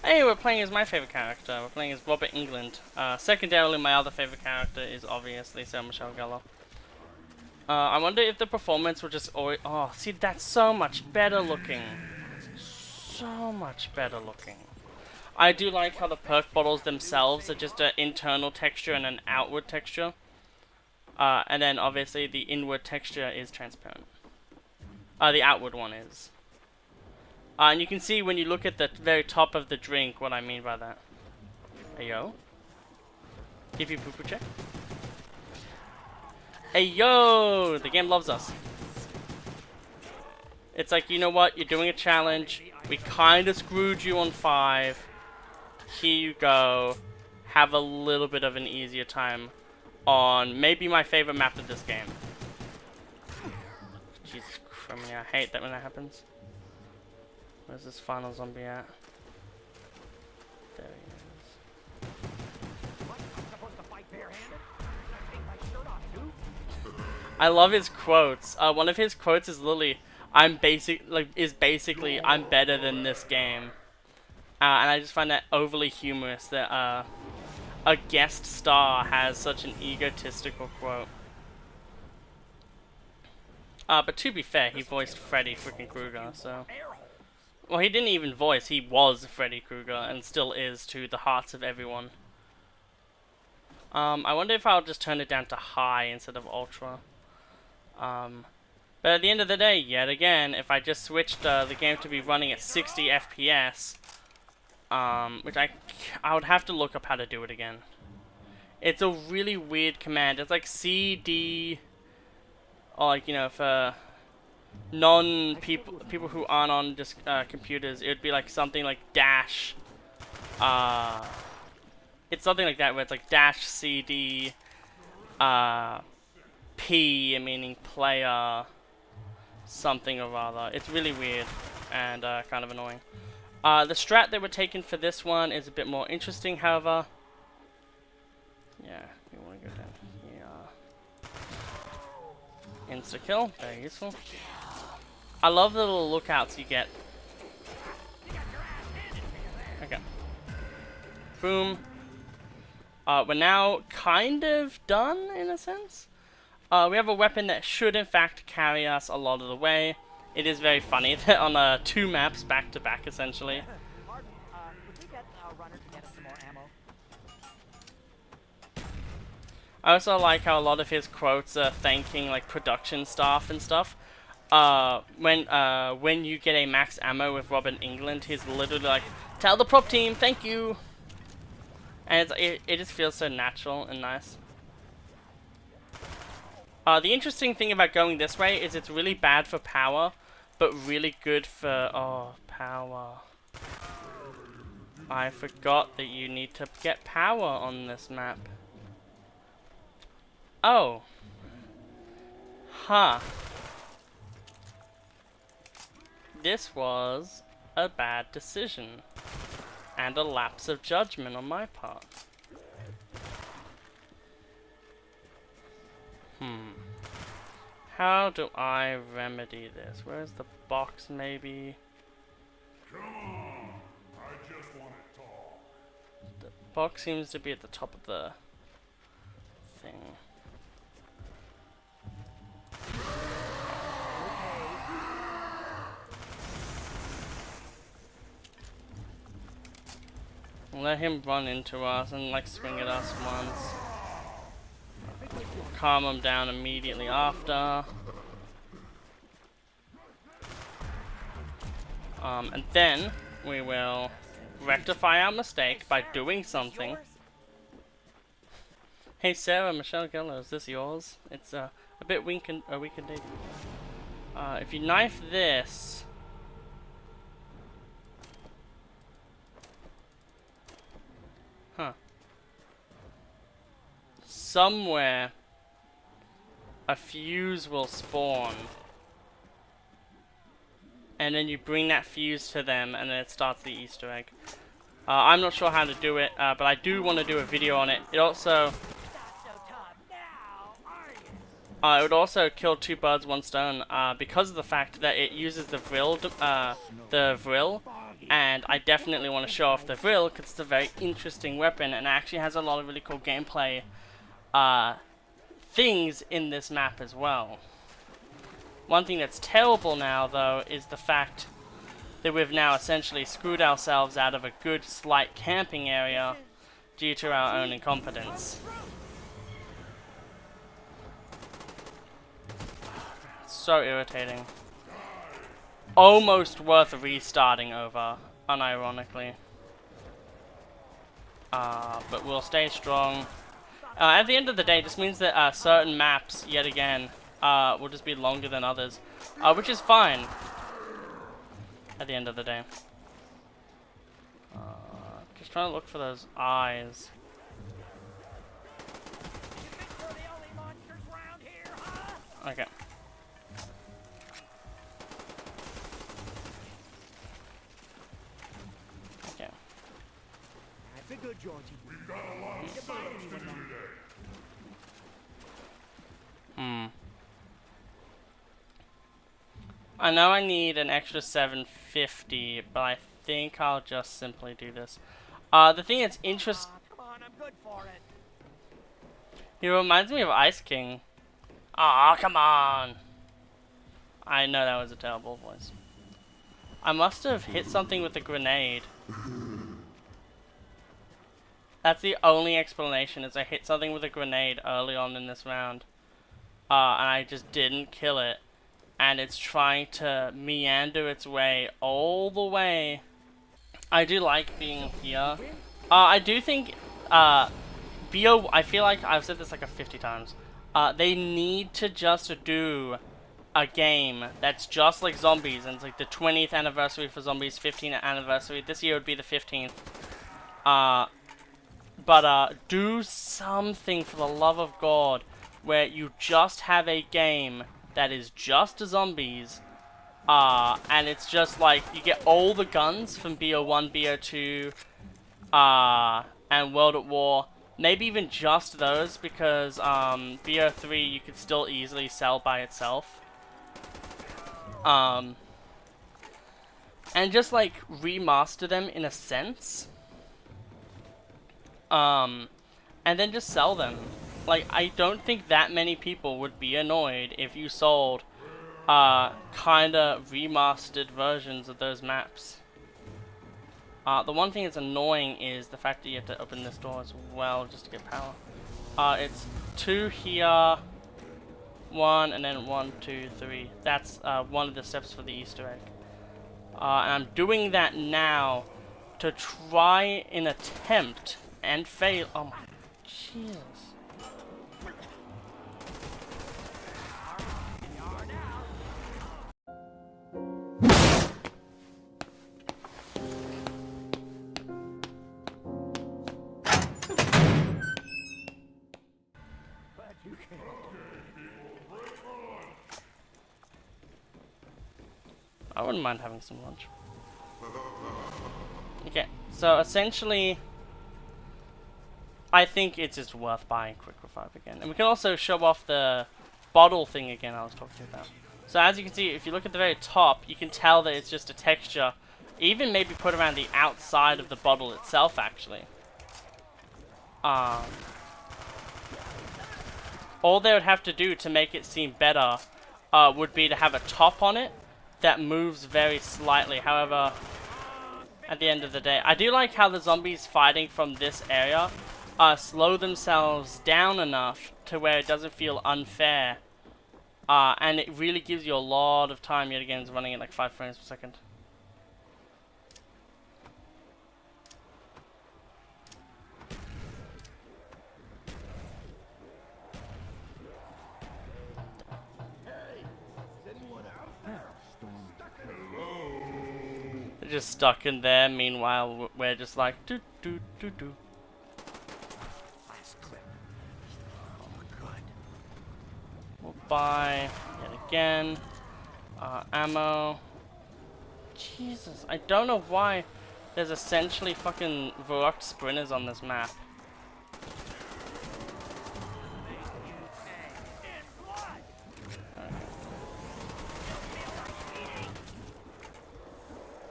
Speaker 1: Hey, we're playing as my favorite character. We're playing as Robert England. Secondarily, my other favorite character is obviously Sarah Michelle Gellar. I wonder if the performance will just always... Oh, see, that's so much better looking. So much better looking. I do like how the perk bottles themselves are just an internal texture and an outward texture. And then, obviously, the inward texture is transparent. The outward one is. And you can see when you look at the very top of the drink what I mean by that. Ayo. Give you poo-poo check. Hey yo! The game loves us. It's like, you know what? You're doing a challenge. We kind of screwed you on 5. Here you go. Have a little bit of an easier time on maybe my favorite map of this game. Jesus Christ, I hate that when that happens. Where's this final zombie at? There he is. I love his quotes. One of his quotes is literally, "I'm basically I'm better than this game," and I just find that overly humorous that a guest star has such an egotistical quote. But to be fair, he voiced Freddy freaking Krueger, so. Well, he didn't even voice, he was Freddy Krueger, and still is to the hearts of everyone. I wonder if I'll just turn it down to high instead of ultra. But at the end of the day, yet again, if I just switched the game to be running at 60 FPS, which I would have to look up how to do it again. It's a really weird command. It's like CD, or like, you know, for people who aren't on just computers, it would be like something like dash. It's something like that where it's like dash CD, P, meaning player, something or other. It's really weird and kind of annoying. The strat that we're taking for this one is a bit more interesting, however. Yeah, we want to go down here. Insta-kill, very useful. I love the little lookouts you get. Okay. Boom. We're now kind of done, in a sense. We have a weapon that should, in fact, carry us a lot of the way. It is very funny that on 2 maps back-to-back, essentially.
Speaker 6: Pardon, would we get a runner to get us some more ammo?
Speaker 1: I also like how a lot of his quotes are thanking like production staff and stuff. When you get a max ammo with Robin England, he's literally like, "Tell the prop team, thank you," and it just feels so natural and nice. The interesting thing about going this way is it's really bad for power, but really good for power. I forgot that you need to get power on this map. Oh. Huh. This was a bad decision. And a lapse of judgment on my part. How do I remedy this? Where's the box, maybe?
Speaker 2: Come on. I just want to talk.
Speaker 1: The box seems to be at the top of the thing. Let him run into us and like swing at us once. Calm him down immediately after. And then we will rectify our mistake by doing something. Hey Sarah, Michelle Geller, is this yours? It's a bit weak indeed. If you knife this, somewhere a fuse will spawn. And then you bring that fuse to them and then it starts the Easter egg. I'm not sure how to do it, but I do want to do a video on it. It also... it would also kill 2 birds, 1 stone, because of the fact that it uses the Vril, and I definitely want to show off the Vril because it's a very interesting weapon and actually has a lot of really cool gameplay things in this map as well. One thing that's terrible now, though, is the fact that we've now essentially screwed ourselves out of a good slight camping area due to our own incompetence. So irritating. Almost worth restarting over, unironically. But we'll stay strong. At the end of the day, this means that certain maps, yet again, will just be longer than others, which is fine. At the end of the day, just trying to look for those eyes. Okay. Okay.
Speaker 6: That's a good Georgie.
Speaker 1: I know I need an extra 750, but I think I'll just simply do this. The thing that's interesting,
Speaker 6: Come on, I'm good for it.
Speaker 1: he reminds me of Ice King. Aw, come on! I know that was a terrible voice. I must have hit something with a grenade. That's the only explanation, is I hit something with a grenade early on in this round. And I just didn't kill it. And it's trying to meander its way all the way. I do like being here. I do think, BO, I feel like I've said this like 50 times. They need to just do a game that's just like Zombies, and it's like the 20th anniversary for Zombies, 15th anniversary. This year would be the 15th. But do something for the love of God where you just have a game that is just Zombies, and it's just like you get all the guns from BO1, BO2, and World at War. Maybe even just those, because BO3 you could still easily sell by itself. And just like remaster them in a sense. And then just sell them. Like, I don't think that many people would be annoyed if you sold kinda remastered versions of those maps. The one thing that's annoying is the fact that you have to open this door as well just to get power. It's 2 here, 1, and then 1, 2, 3. That's one of the steps for the Easter egg. And I'm doing that now to try and attempt and fail. Oh my Jesus. I wouldn't mind having some lunch. Okay, so essentially, I think it's just worth buying Quick Revive again. And we can also show off the bottle thing again I was talking about. So as you can see, if you look at the very top, you can tell that it's just a texture. Even maybe put around the outside of the bottle itself, actually. All they would have to do to make it seem better would be to have a top on it that moves very slightly. However, at the end of the day, I do like how the zombies fighting from this area slow themselves down enough to where it doesn't feel unfair. And it really gives you a lot of time. Yet again, it's running at like 5 frames per second. They're just stuck in there. Meanwhile, we're just like do do do do.
Speaker 6: Last clip. Oh, good.
Speaker 1: We'll buy yet again. Ammo. Jesus, I don't know why there's essentially fucking Varrocked sprinters on this map.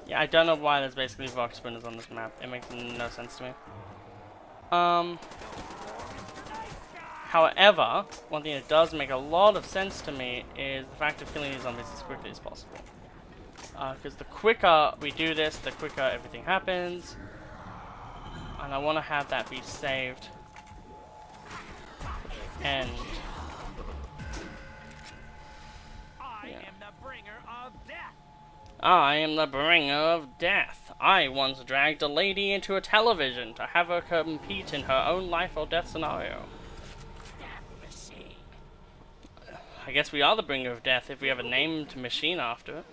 Speaker 1: Yeah, I don't know why there's basically Varrocked sprinters on this map. It makes no sense to me. However, one thing that does make a lot of sense to me is the fact of killing these zombies as quickly as possible. Because the quicker we do this, the quicker everything happens. And I want to have that be saved. And
Speaker 6: I am the bringer of death.
Speaker 1: I am the bringer of death. I once dragged a lady into a television to have her compete in her own life or death scenario. I guess we are the bringer of death if we have a named machine after it.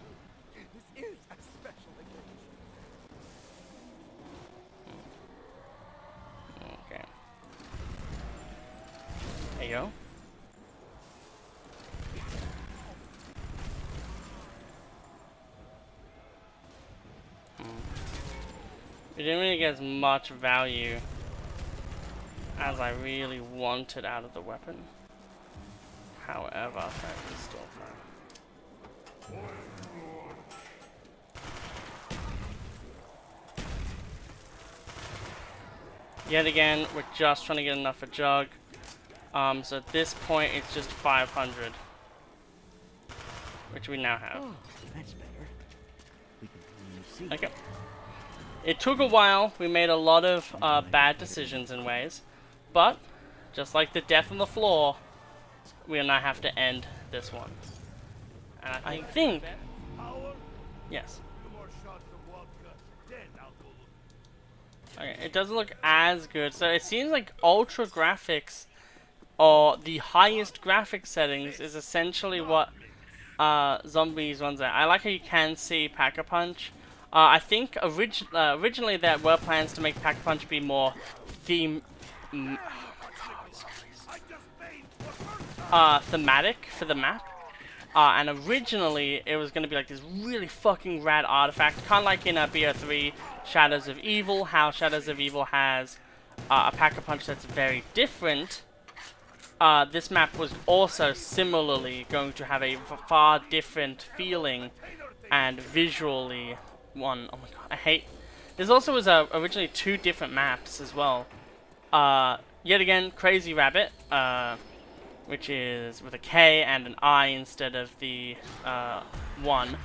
Speaker 2: This is a special occasion.
Speaker 1: Okay. There you go. We didn't really get as much value as I really wanted out of the weapon. However, that is still fine. Yet again, we're just trying to get enough for Jug. So at this point, it's just 500. Which we now have.
Speaker 6: Oh, that's better. We can clearly see.
Speaker 1: Okay. It took a while. We made a lot of bad decisions in ways. But, just like the death on the floor, we'll now have to end this one. And I think...
Speaker 2: Power,
Speaker 1: Yes.
Speaker 2: two more shots of vodka, then I'll go look.
Speaker 1: Okay, it doesn't look as good. So it seems like ultra graphics, or the highest graphics settings, is essentially what Zombies runs at. I like how you can see Pack-a-Punch. I think originally there were plans to make Pack-a-Punch be more thematic for the map. And originally it was going to be like this really fucking rad artifact, kind of like in BO3 Shadows of Evil, how Shadows of Evil has a Pack-a-Punch that's very different. This map was also similarly going to have a far different feeling and visually one. Oh my god, I hate... This also was originally 2 different maps as well. Yet again, Crazy Rabbit, which is with a K and an I instead of the 1,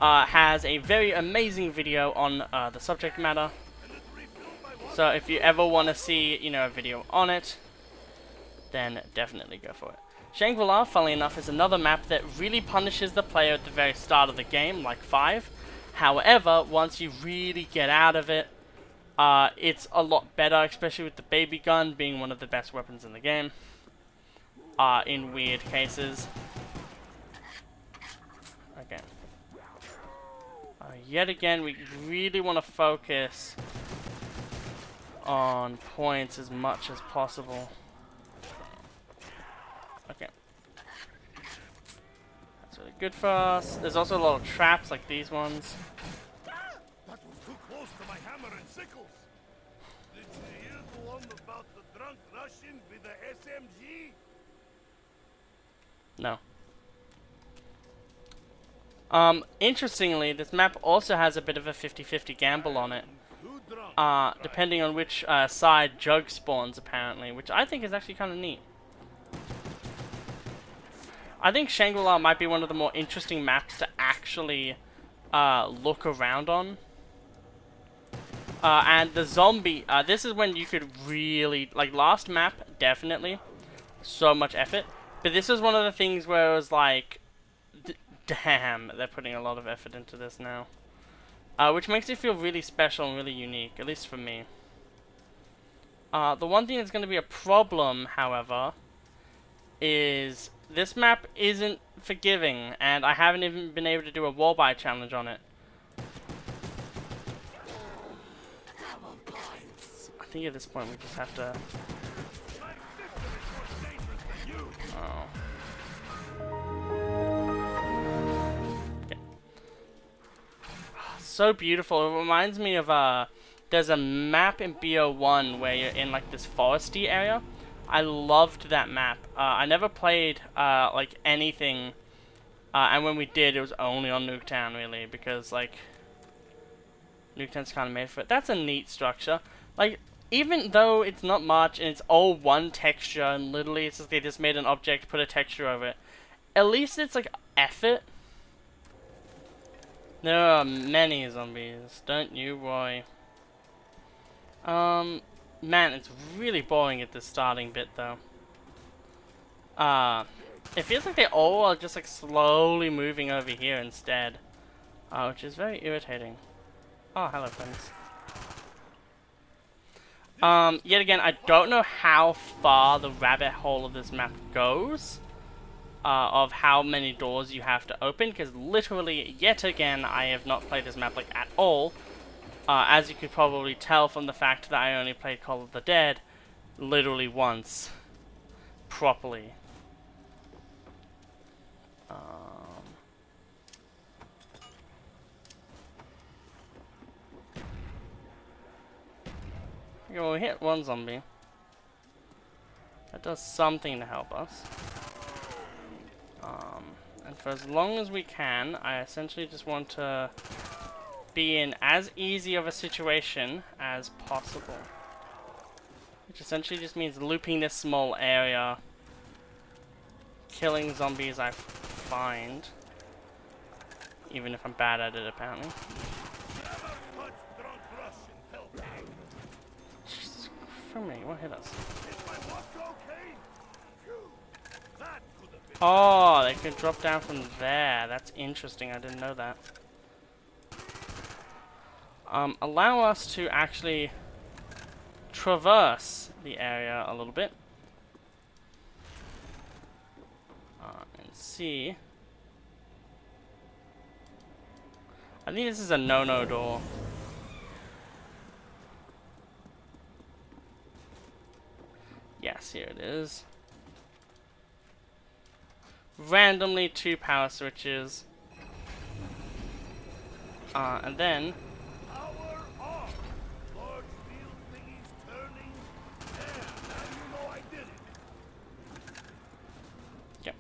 Speaker 1: has a very amazing video on the subject matter. So if you ever want to see, you know, a video on it, then definitely go for it. Shangri-La, funnily enough, is another map that really punishes the player at the very start of the game, like 5. However, once you really get out of it, it's a lot better, especially with the baby gun being one of the best weapons in the game. In weird cases. Okay. Yet again, we really want to focus on points as much as possible. Okay. That's really good for us. There's also a lot of traps like these ones.
Speaker 2: That was too close to my hammer and sickles. Did you hear the one about the drunk Russian with the SMG?
Speaker 1: No. Interestingly, this map also has a bit of a 50-50 gamble on it.
Speaker 2: Too drunk.
Speaker 1: Depending on which side Jug spawns, apparently, which I think is actually kind of neat. I think Shangri-La might be one of the more interesting maps to actually look around on. And the zombie, this is when you could really, like last map, definitely, so much effort. But this was one of the things where it was like, damn, they're putting a lot of effort into this now. Which makes it feel really special and really unique, at least for me. The one thing that's going to be a problem, however, is this map isn't forgiving, and I haven't even been able to do a wall-buy challenge on it. I think at this point we just have to... Oh. Okay. So beautiful. It reminds me of there's a map in BO1 where you're in like this foresty area. I loved that map. I never played like anything, and when we did, it was only on Nuketown really, because like Nuketown's kind of made for it. That's a neat structure. Like, even though it's not much and it's all one texture and literally it's just they just made an object, put a texture over it, at least it's like effort. There are many zombies, don't you worry. Man, it's really boring at this starting bit though. It feels like they all are just like slowly moving over here instead, which is very irritating. Oh, hello friends. Yet again, I don't know how far the rabbit hole of this map goes. of how many doors you have to open, because literally, yet again, I have not played this map like at all. As you could probably tell from the fact that I only played Call of the Dead literally once, properly. Okay, well, we hit one zombie. That does something to help us. And for as long as we can, I essentially just want to be in as easy of a situation as possible. Which essentially just means looping this small area, killing zombies I find, even if I'm bad at it apparently. From me, what hit us? Oh, they could drop down from there. That's interesting. I didn't know that. Allow us to actually traverse the area a little bit. And see. I think this is a no-no door. Yes, here it is. Randomly 2 power switches. And then
Speaker 2: Power off. Large field thingies turning. There, now you know I did it.
Speaker 1: yep.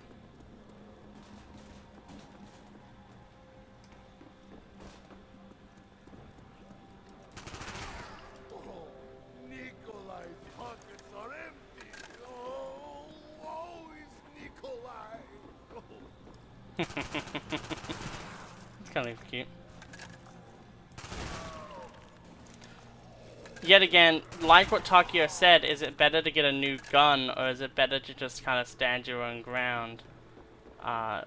Speaker 2: Oh, Nikolai's pockets are empty. Oh, woe is Nikolai.
Speaker 1: It's kind of cute. Yet again, like what Takio said, is it better to get a new gun, or is it better to just kind of stand your own ground?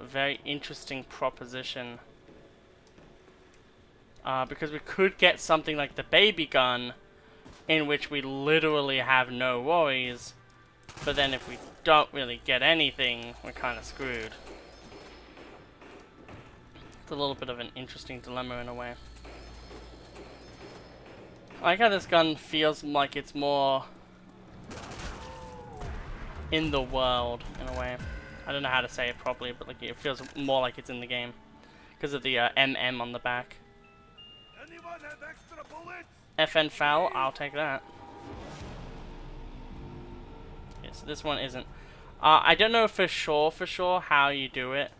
Speaker 1: Very interesting proposition. Because we could get something like the baby gun, in which we literally have no worries, but then if we don't really get anything, we're kind of screwed. It's a little bit of an interesting dilemma in a way. I like how this gun feels like it's more in the world, in a way. I don't know how to say it properly, but like it feels more like it's in the game. Because of the MM on the back.
Speaker 2: Anyone have extra bullets?
Speaker 1: FN foul, I'll take that. Yes, this one isn't. I don't know for sure how you do it.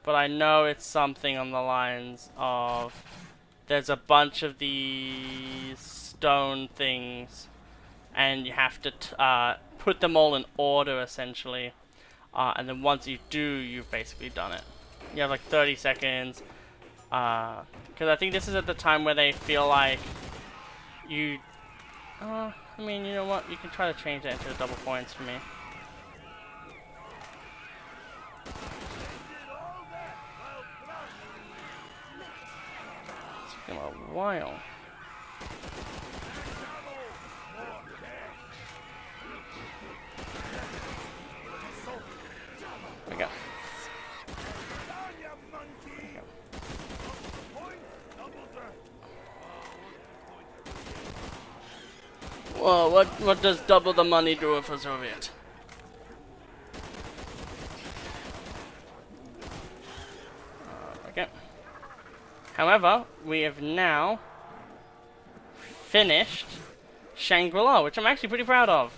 Speaker 1: But I know it's something on the lines of... There's a bunch of these stone things, and you have to put them all in order, essentially. And then once you do, you've basically done it. You have like 30 seconds. Because I think this is at the time where they feel like you... I mean, you know what? You can try to change that into double points for me. A while. There we go. Whoa, what does double the money do for Soviet? Okay. However, we have now finished Shangri-La, which I'm actually pretty proud of.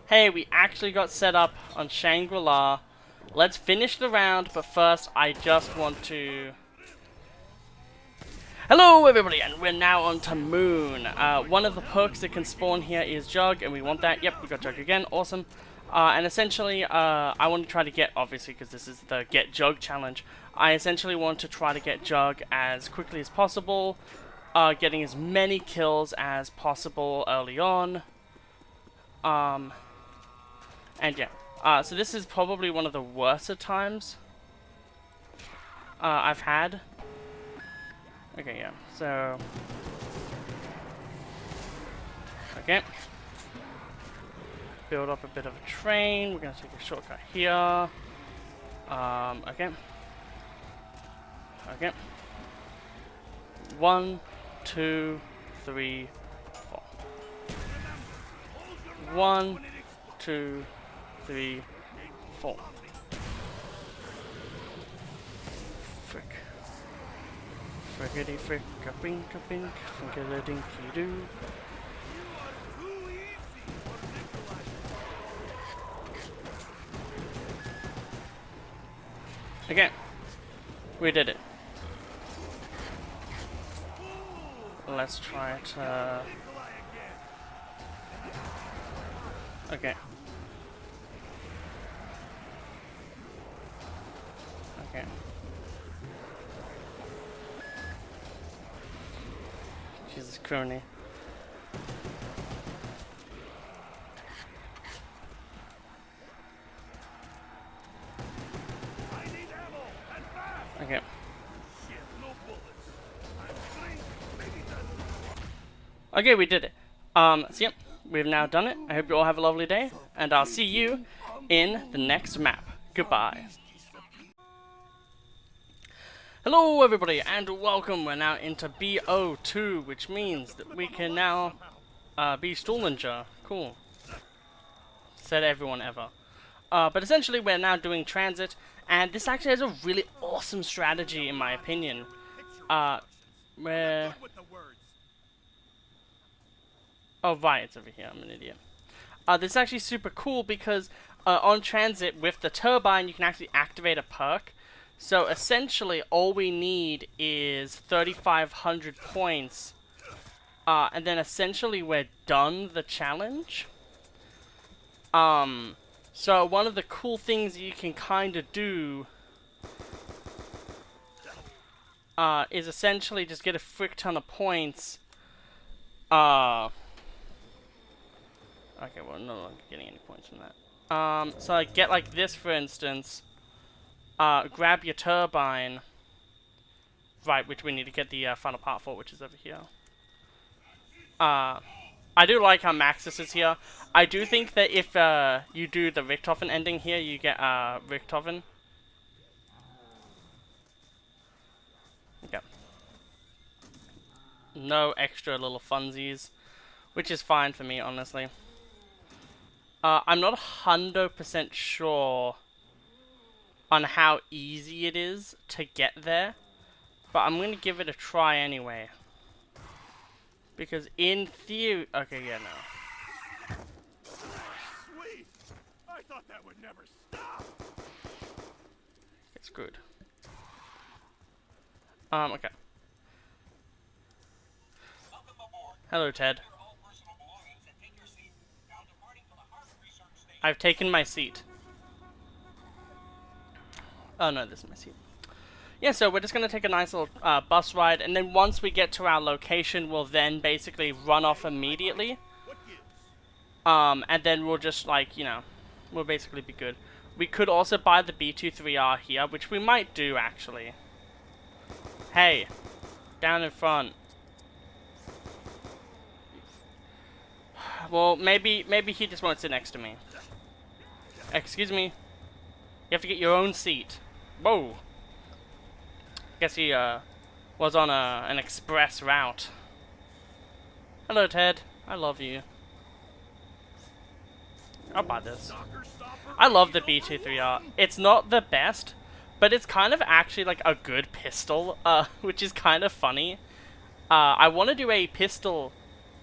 Speaker 1: Hey, we actually got set up on Shangri-La. Let's finish the round, but first I just want to... Hello everybody, and we're now on to Moon. One of the perks that can spawn here is Jugg, and we want that. Yep, we got Jugg again, awesome. And essentially, I want to try to get, obviously because this is the Get Jugg challenge, I essentially want to try to get Jugg as quickly as possible, getting as many kills as possible early on. And yeah, so this is probably one of the worst times I've had. Okay, yeah, so... Okay. build up a bit of a train. We're gonna take a shortcut here. Okay. Okay. 1, 2, 3, 4. 1, 2, 3, 4. Frick. Frickety frick, a bink, frinkle dinky doo. Okay. We did it. Let's try to... Okay. Okay. Jesus, crony. Okay. Okay, we did it. So yep, we've now done it. I hope you all have a lovely day, and I'll see you in the next map. Goodbye. Hello everybody, and welcome. We're now into BO2, which means that we can now be Stullinger. Cool. Said everyone ever. But essentially we're now doing transit, and this actually has a really awesome strategy in my opinion. Where... Oh right, it's over here, I'm an idiot. This is actually super cool because on transit with the turbine you can actually activate a perk. So essentially all we need is 3,500 points, and then essentially we're done the challenge. So one of the cool things you can kind of do is essentially just get a frick ton of points. Okay, well, no longer getting any points from that. So I get like this, for instance. Grab your turbine. Right, which we need to get the final part for, which is over here. I do like how Maxis is here. I do think that if you do the Richthofen ending here, you get Richthofen. Okay. No extra little funsies, which is fine for me, honestly. I'm not 100% sure on how easy it is to get there, but I'm going to give it a try anyway. Because in theory... Okay, yeah, no.
Speaker 2: Sweet! I thought that would never stop.
Speaker 1: It's good. Okay. Hello, Ted. I've taken my seat. Oh no, this is my seat. Yeah, so we're just going to take a nice little bus ride, and then once we get to our location, we'll then basically run off immediately. And then we'll just, like, you know, we'll basically be good. We could also buy the B23R here, which we might do, actually. Hey, down in front. Well, maybe he just won't sit next to me. Excuse me. You have to get your own seat. Whoa. Guess he was on an express route. Hello, Ted. I love you. I'll buy this. I love the B23R. It's not the best, but it's kind of actually like a good pistol, which is kind of funny. I want to do a pistol.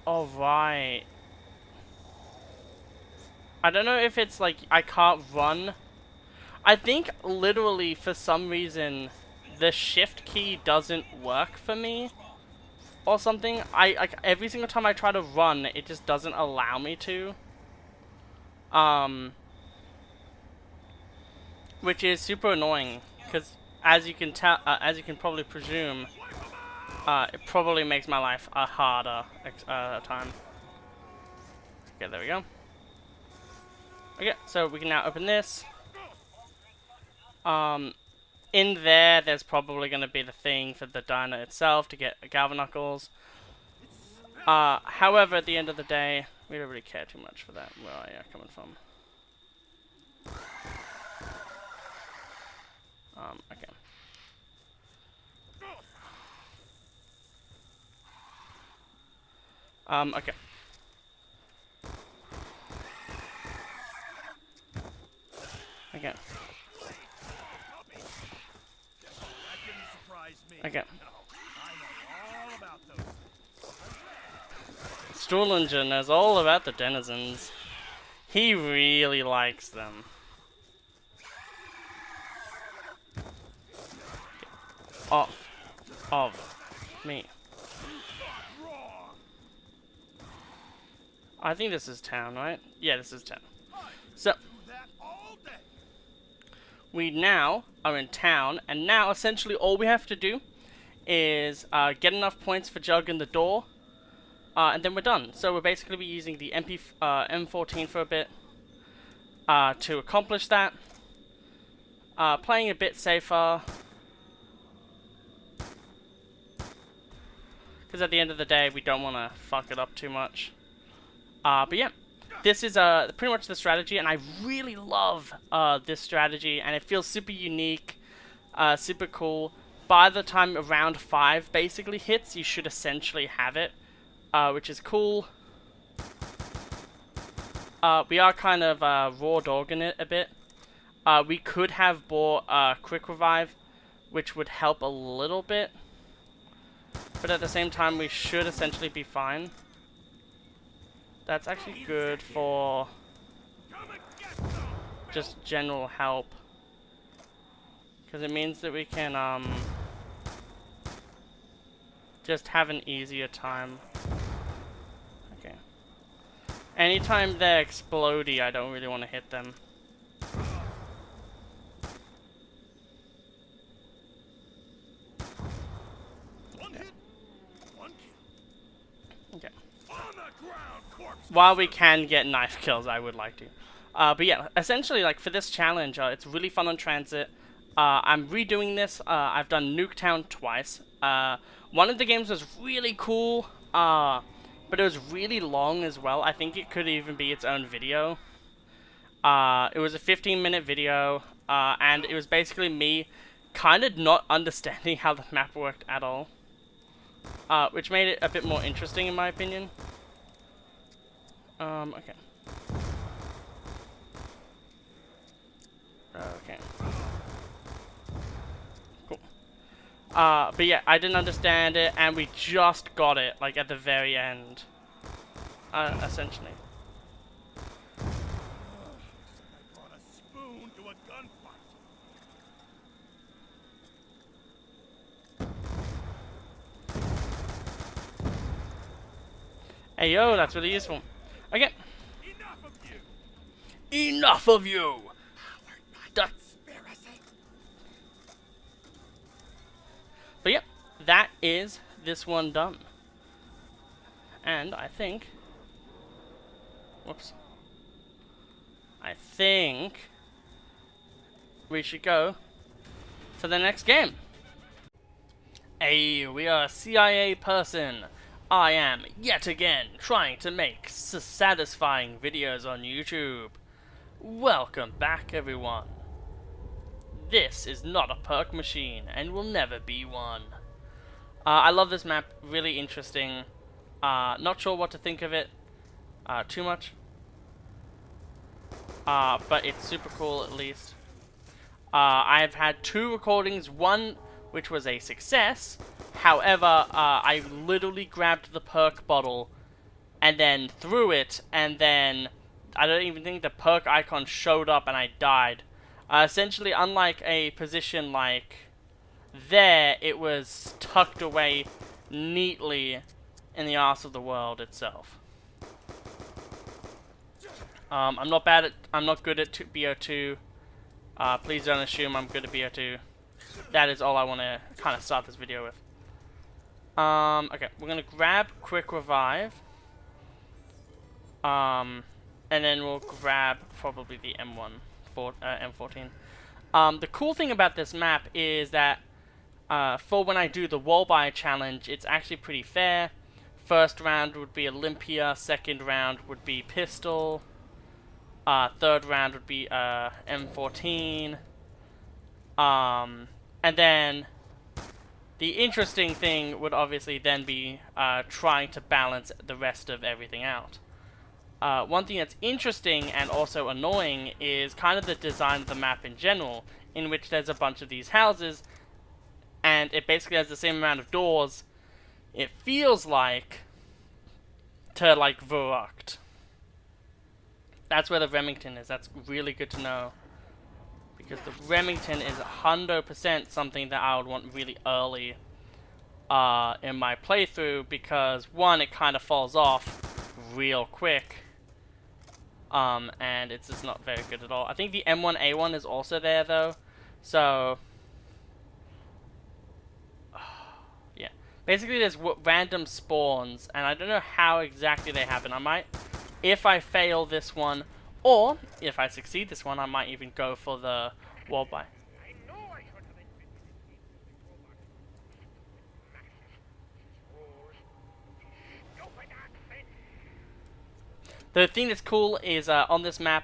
Speaker 1: Oh, right. I don't know if it's like I can't run. I think literally for some reason the shift key doesn't work for me or something. Every single time I try to run, it just doesn't allow me to. Which is super annoying because as you can tell, as you can probably presume, it probably makes my life a harder time. Okay, there we go. Okay, so we can now open this. In there's probably going to be the thing for the diner itself to get Galvanuckles. However, at the end of the day, We don't really care too much for that, where I are coming from. Okay. Okay. Okay.
Speaker 2: That didn't surprise me.
Speaker 1: Okay.
Speaker 2: No, I know all about those.
Speaker 1: Strullinger knows all about the denizens. He really likes them. Off. Of. Me. I think this is town, right? Yeah, this is town. So,
Speaker 2: That all day.
Speaker 1: we now are in town, and now essentially all we have to do is get enough points for Jugg in the door, and then we're done. So we'll basically be using the M14 for a bit to accomplish that. Playing a bit safer, because at the end of the day we don't want to fuck it up too much. But yeah, this is pretty much the strategy, and I really love this strategy, and it feels super unique, super cool. By the time round 5 basically hits, you should essentially have it, which is cool. We are kind of raw dogging it a bit. We could have bought Quick Revive, which would help a little bit, but at the same time we should essentially be fine. That's actually good for just general help, because it means that we can just have an easier time. Okay. Anytime they're explodey, I don't really want to hit them.
Speaker 2: One hit, one kill.
Speaker 1: Okay.
Speaker 2: On the ground, corpse.
Speaker 1: While we can get knife kills, I would like to. But yeah, essentially, like, for this challenge, it's really fun on transit. I'm redoing this. I've done Nuketown twice. One of the games was really cool, but it was really long as well. I think it could even be its own video. It was a 15-minute video, and it was basically me kind of not understanding how the map worked at all, which made it a bit more interesting in my opinion. Okay. Okay. Cool. But yeah, I didn't understand it, and we just got it, like, at the very end. Essentially.
Speaker 2: I brought a spoon to a gunfight.
Speaker 1: Hey, yo, that's really useful. Okay.
Speaker 2: Enough of you.
Speaker 1: Enough of you! Duh. But yeah, that is this one done. And I think... Whoops. I think we should go to the next game. Hey, we are a CIA person. I am, yet again, trying to make satisfying videos on YouTube. Welcome back, everyone. This is not a perk machine, and will never be one. I love this map, really interesting. Not sure what to think of it too much. But it's super cool at least. I've had 2 recordings, one which was a success. However, I literally grabbed the perk bottle and then threw it, and then I don't even think the perk icon showed up and I died. Essentially, unlike a position like there, it was tucked away neatly in the arse of the world itself. I'm not good at BO2. Please don't assume I'm good at BO2. That is all I want to kind of start this video with. Okay, we're gonna grab Quick Revive. And then we'll grab probably the M14. The cool thing about this map is that for when I do the wall buy challenge, it's actually pretty fair. First round would be Olympia, second round would be pistol, third round would be M14, and then the interesting thing would obviously then be trying to balance the rest of everything out. One thing that's interesting and also annoying is kind of the design of the map in general, in which there's a bunch of these houses, and it basically has the same amount of doors, it feels like, to like Verrucht. That's where the Remington is. That's really good to know. Because the Remington is 100% something that I would want really early in my playthrough, because one, it kind of falls off real quick. And it's just not very good at all. I think the M1A1 is also there though. So yeah. Basically there's random spawns, and I don't know how exactly they happen. I might, if I fail this one, or if I succeed this one, I might even go for the wall-by. The thing that's cool is on this map,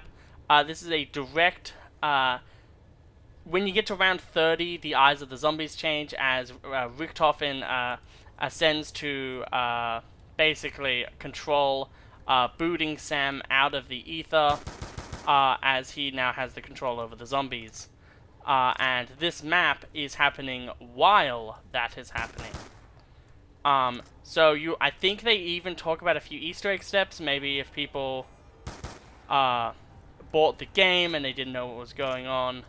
Speaker 1: this is a direct, when you get to round 30, the eyes of the zombies change as Richthofen ascends to basically control booting Sam out of the ether, as he now has the control over the zombies. And this map is happening while that is happening. So I think they even talk about a few Easter egg steps. Maybe if people bought the game and they didn't know what was going on,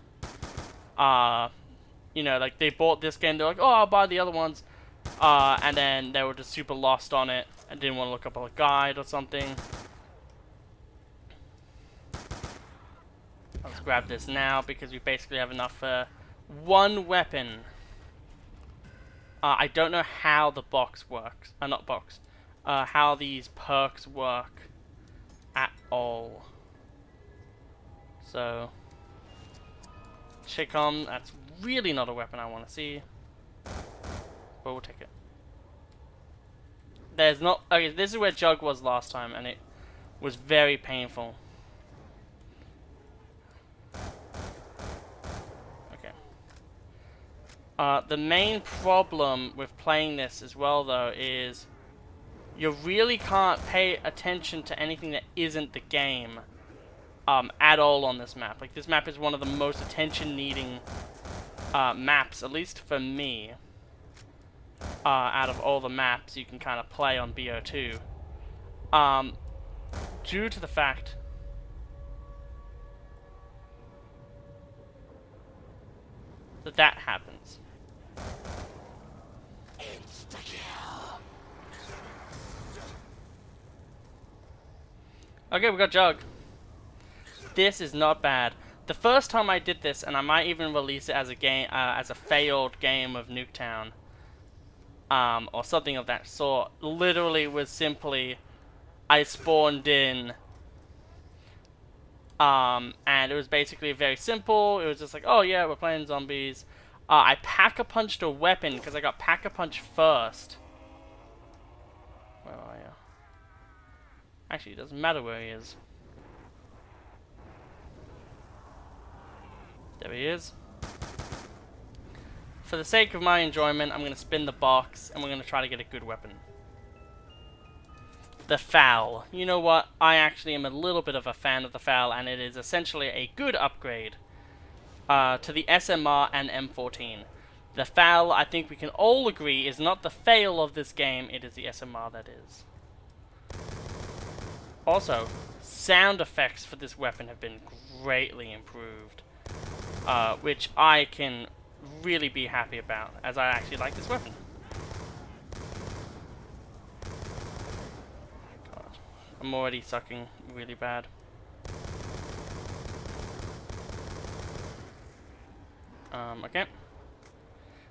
Speaker 1: you know, like they bought this game, they're like, oh, I'll buy the other ones, and then they were just super lost on it and didn't want to look up a guide or something. Let's grab this now because we basically have enough for one weapon. I don't know how the box works. Not box. How these perks work at all. So, Chicom, that's really not a weapon I want to see. But we'll take it. There's not. Okay, this is where Jugg was last time, and it was very painful. The main problem with playing this as well, though, is you really can't pay attention to anything that isn't the game at all on this map. Like, this map is one of the most attention-needing maps, at least for me, out of all the maps you can kind of play on BO2. Due to the fact that happens. Okay, we got Jugg. This is not bad. The first time I did this, and I might even release it as a game, as a failed game of Nuketown, or something of that sort, literally was simply, I spawned in, and it was basically very simple. It was just like, oh yeah, we're playing zombies. I pack-a-punched a weapon because I got pack-a-punch first. Where are you? Actually, it doesn't matter where he is. There he is. For the sake of my enjoyment, I'm going to spin the box, and we're going to try to get a good weapon. The FAL. You know what? I actually am a little bit of a fan of the FAL, and it is essentially a good upgrade to the SMR and M14. The FAL, I think we can all agree, is not the fail of this game, it is the SMR that is. Also, sound effects for this weapon have been greatly improved, which I can really be happy about, as I actually like this weapon. God, I'm already sucking really bad. Okay.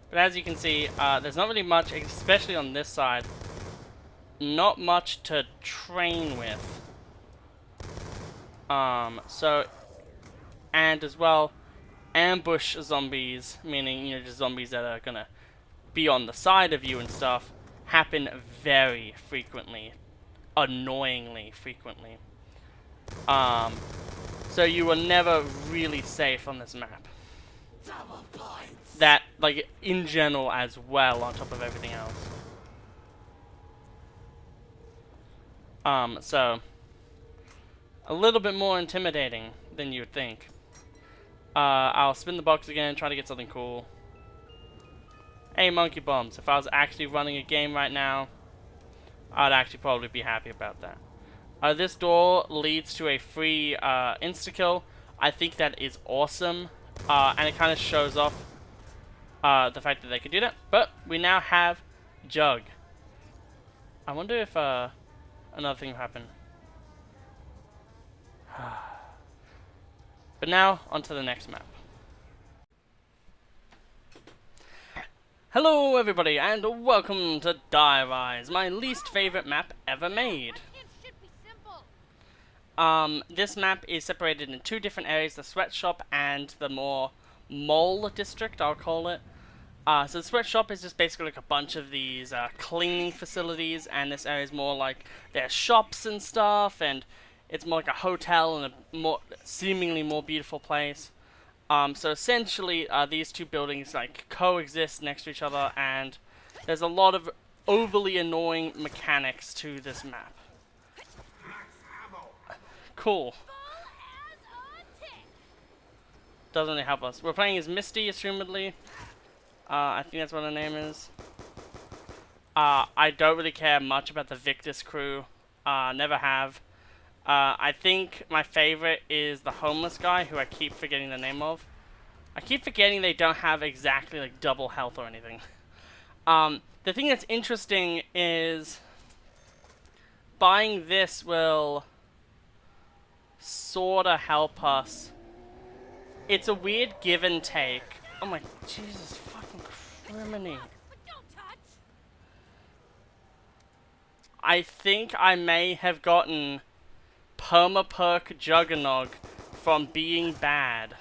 Speaker 1: But as you can see, there's not really much, especially on this side, not much to train with. And as well, ambush zombies, meaning, you know, just zombies that are gonna be on the side of you and stuff, happen very frequently, annoyingly frequently. So you are never really safe on this map. That, like, in general as well, on top of everything else. So a little bit more intimidating than you'd think. I'll spin the box again, try to get something cool. Hey, monkey bombs. If I was actually running a game right now, I'd actually probably be happy about that. This door leads to a free insta-kill. I think that is awesome. And it kind of shows off the fact that they can do that. But we now have Jugg. I wonder if another thing will happen. But now, on to the next map. Hello everybody, and welcome to Die Rise, my least favorite map ever made. This map is separated in two different areas, the sweatshop and the more mall district, I'll call it. So the sweatshop is just basically like a bunch of these cleaning facilities, and this area is more like there's shops and stuff, and it's more like a hotel and a more seemingly more beautiful place. So essentially, these two buildings like coexist next to each other, and there's a lot of overly annoying mechanics to this map. Cool. Doesn't really help us. We're playing as Misty, assumedly. I think that's what her name is. I don't really care much about the Victus crew. Never have. I think my favorite is the homeless guy, who I keep forgetting the name of. I keep forgetting they don't have exactly like double health or anything. The thing that's interesting is buying this will sorta help us. It's a weird give and take. Oh my Jesus fucking criminy. I think I may have gotten perma-perk Juggernog from being bad.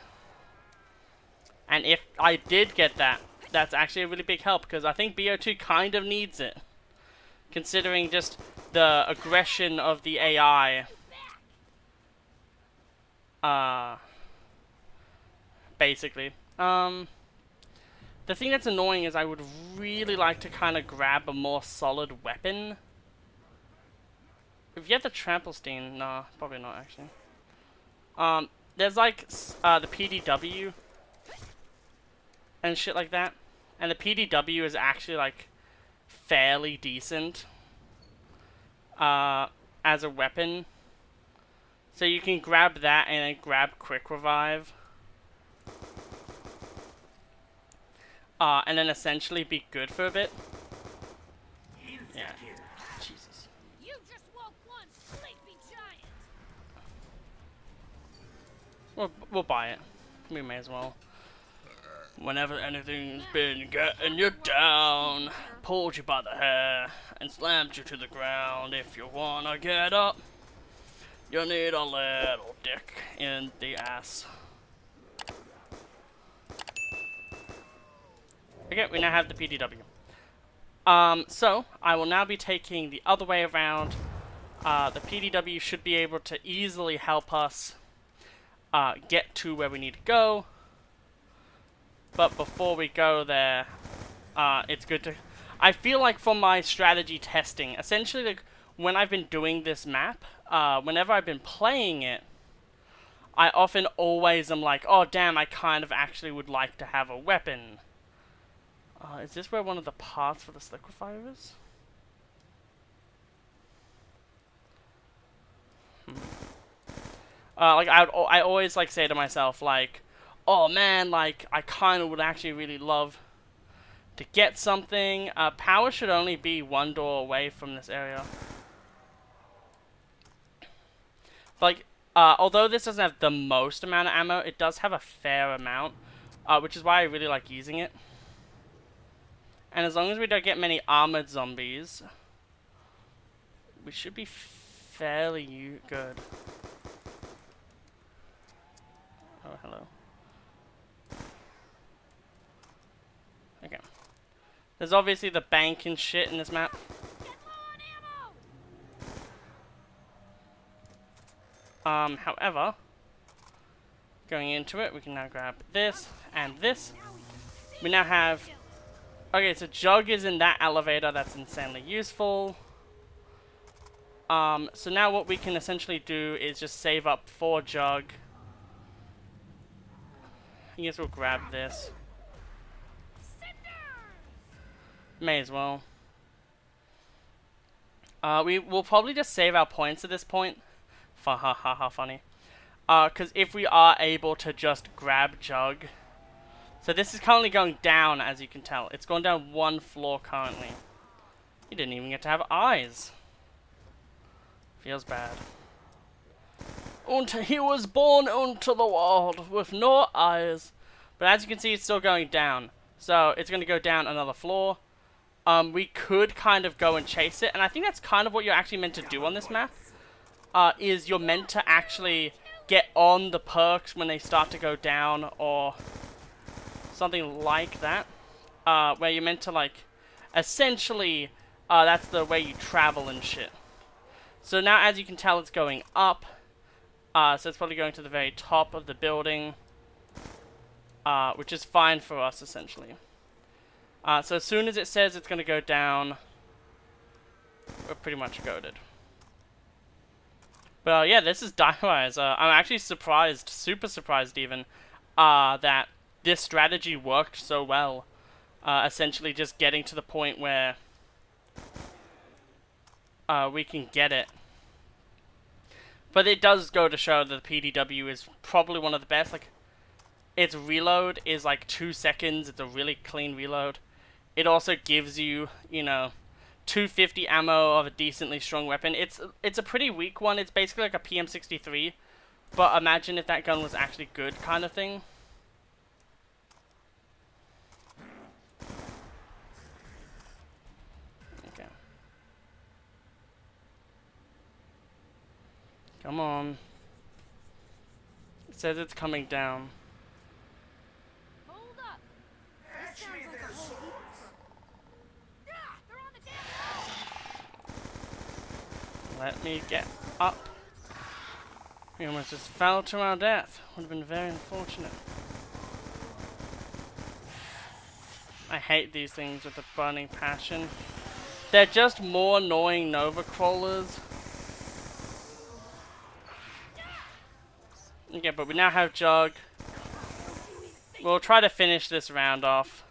Speaker 1: And if I did get that, that's actually a really big help, because I think BO2 kind of needs it. Considering just the aggression of the AI. Basically. The thing that's annoying is I would really like to kind of grab a more solid weapon. If you have the Tramplestein, nah, probably not actually. There's like the PDW and shit like that, and the PDW is actually like fairly decent as a weapon. So you can grab that and then grab Quick Revive, and then essentially be good for a bit. Yeah. Jesus.
Speaker 7: You just woke one sleepy giant.
Speaker 1: We'll buy it. We may as well. Whenever anything's been getting you down, pulled you by the hair and slammed you to the ground. If you wanna get up, you need a little dick in the ass. Okay, we now have the PDW. So I will now be taking the other way around. The PDW should be able to easily help us get to where we need to go. But before we go there, it's good to... I feel like from my strategy testing, essentially like when I've been doing this map, whenever I've been playing it, I often always am like, oh damn, I kind of actually would like to have a weapon. Is this where one of the parts for this liquefier is? Like I always like say to myself like, oh man, like I kind of would actually really love to get something. Power should only be one door away from this area. Like, although this doesn't have the most amount of ammo, it does have a fair amount, which is why I really like using it. And as long as we don't get many armored zombies, we should be fairly good. Oh, hello. Okay. There's obviously the bank and shit in this map.
Speaker 7: Get low on ammo!
Speaker 1: However, going into it, we can now grab this and this. We now have... Okay, so Jugg is in that elevator. That's insanely useful. So now what we can essentially do is just save up for Jugg. I guess we'll grab this. May as well. We will probably just save our points at this point. Ha ha ha ha funny. Because if we are able to just grab Jugg. So this is currently going down, as you can tell. It's going down one floor currently. He didn't even get to have eyes. Feels bad. And he was born into the world with no eyes. But as you can see, it's still going down. So it's going to go down another floor. We could kind of go and chase it. And I think that's kind of what you're actually meant to do on this map. Is you're meant to actually get on the perks when they start to go down. Or something like that. Where you're meant to like... Essentially, that's the way you travel and shit. So now, as you can tell, it's going up. So it's probably going to the very top of the building. Which is fine for us, essentially. So as soon as it says it's going to go down, we're pretty much goated. But yeah, this is Diewise. I'm actually surprised, super surprised even, that this strategy worked so well. Essentially just getting to the point where we can get it. But it does go to show that the PDW is probably one of the best. Like, its reload is like 2 seconds. It's a really clean reload. It also gives you, you know, 250 ammo of a decently strong weapon. It's a pretty weak one. It's basically like a PM63. But imagine if that gun was actually good, kind of thing. Okay. Come on. It says it's coming down.
Speaker 7: Hold up! This sounds like a whole heap of them. Yeah, they're on the damn wall!
Speaker 1: Let me get up. We almost just fell to our death. Would have been very unfortunate. I hate these things with a burning passion. They're just more annoying Nova crawlers. Okay, but we now have Jugg. We'll try to finish this round off.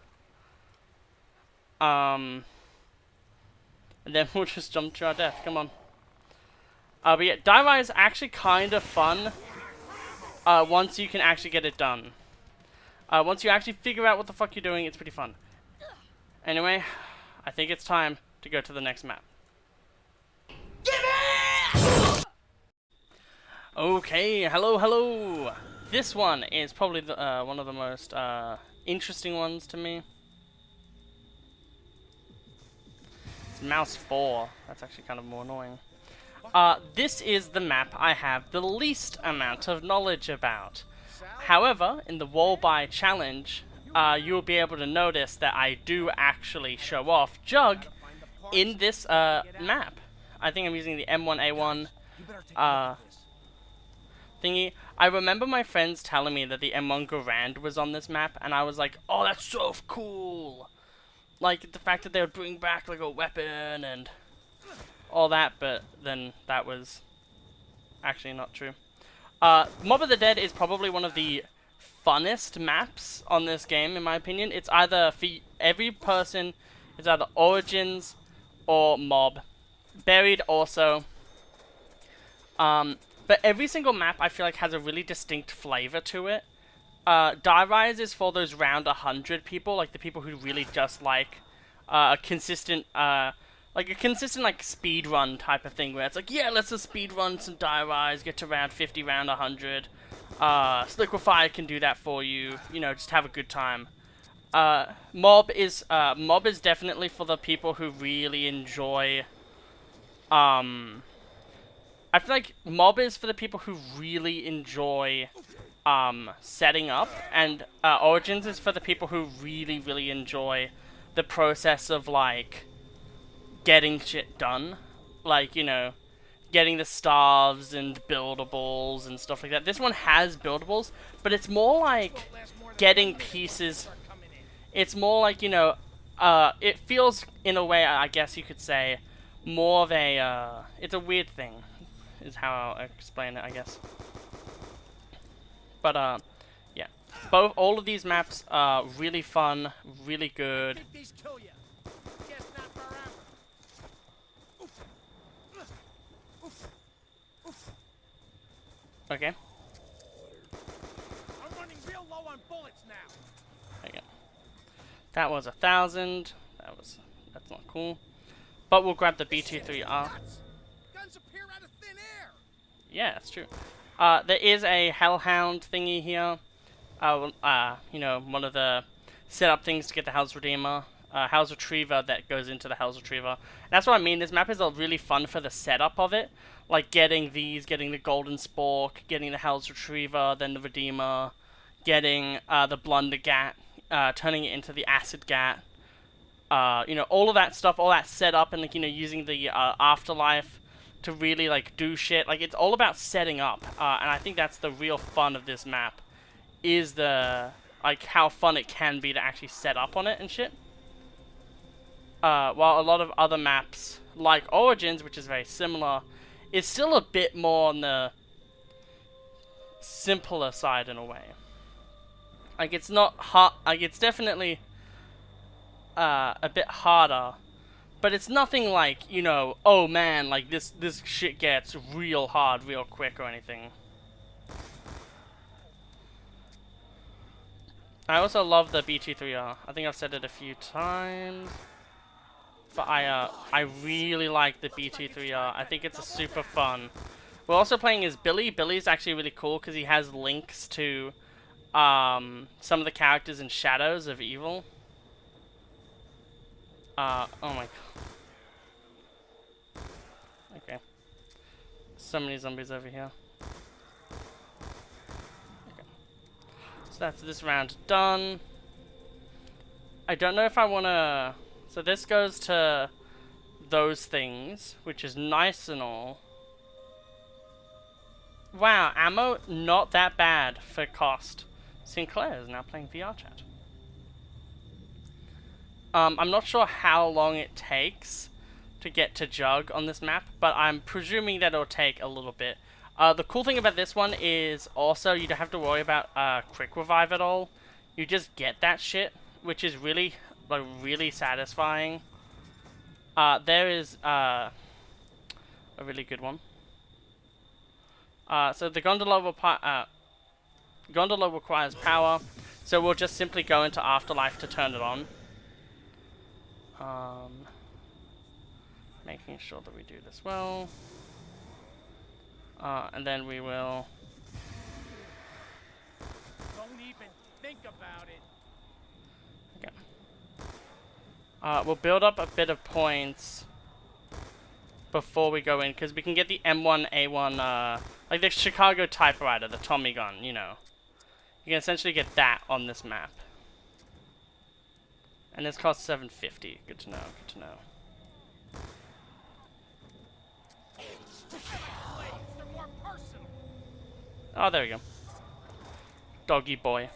Speaker 1: And then we'll just jump to our death. Come on. But yeah, Diewise is actually kind of fun. Once you can actually get it done. Once you actually figure out what the fuck you're doing, it's pretty fun. Anyway, I think it's time to go to the next map. Okay, hello. This one is probably the, one of the most interesting ones to me. It's Mouse 4. That's actually kind of more annoying. This is the map I have the least amount of knowledge about. However, in the WAW-BO1 challenge, you'll be able to notice that I do actually show off Jugg in this map. I think I'm using the M1A1 thingy. I remember my friends telling me that the M1 Garand was on this map, and I was like, oh, that's so cool! Like, the fact that they would bring back, like, a weapon and all that, but then that was actually not true. Mob of the Dead is probably one of the funnest maps on this game, in my opinion. It's either, for every person, it's either Origins or Mob. Buried also. But every single map I feel like has a really distinct flavor to it. Diewise is for those round 100 people, like the people who really just like a consistent, like speed run type of thing, where it's like, yeah, let's just speed run some Diewise, get to round 50, round 100. Liquefy can do that for you, you know, just have a good time. Mob is definitely for the people who really enjoy, I feel like Mob is for the people who really enjoy setting up, and Origins is for the people who really enjoy the process of like getting shit done, like, you know, getting the staves and buildables and stuff like that. This one has buildables, but it's more like getting pieces. It's more like, you know, it feels in a way, I guess you could say, more of a, it's a weird thing, is how I'll explain it, I guess. But, yeah. All of these maps are really fun, really good.
Speaker 2: These kill you. Guess not forever.
Speaker 1: Okay.
Speaker 2: I'm running real low on bullets now.
Speaker 1: Okay. That was 1,000. That's not cool. But we'll grab the B23R.
Speaker 2: Guns appear out of thin air.
Speaker 1: Yeah, that's true. There is a Hellhound thingy here. You know, one of the setup things to get the Hell's Redeemer. Hell's Retriever that goes into the Hell's Retriever. And that's what I mean. This map is really fun for the setup of it. Like getting these, getting the Golden Spork, getting the Hell's Retriever, then the Redeemer, getting the Blunder Gat, turning it into the Acid Gat. You know, all of that stuff, all that setup, and like, you know, using the Afterlife to really like do shit. Like, it's all about setting up, and I think that's the real fun of this map, is the like how fun it can be to actually set up on it and shit. While a lot of other maps, like Origins, which is very similar, is still a bit more on the simpler side in a way. Like, it's not hard. Like, it's definitely a bit harder, but it's nothing like, you know, oh man, like this shit gets real hard real quick or anything. I also love the BT3R. I think I've said it a few times, but I really like the BT3R. I think it's a super fun. We're also playing as Billy. Billy's actually really cool because he has links to some of the characters in Shadows of Evil. Oh my god. Okay. So many zombies over here. Okay. So that's this round done. I don't know if I want to... So this goes to those things, which is nice and all. Wow, ammo not that bad for cost. Sinclair is now playing VR chat. I'm not sure how long it takes to get to Jugg on this map, but I'm presuming that it'll take a little bit. The cool thing about this one is also you don't have to worry about quick revive at all. You just get that shit, which is really, like, really satisfying. There is a really good one. So the gondola requires power, so we'll just simply go into Afterlife to turn it on. Making sure that we do this well. And then we will...
Speaker 2: Don't even think about it.
Speaker 1: Okay. We'll build up a bit of points before we go in, because we can get the M1A1, like the Chicago typewriter, the Tommy gun, you know. You can essentially get that on this map. And this costs $750. Good to know, good to know.
Speaker 2: They're more personal.
Speaker 1: Oh, there we go. Doggy boy.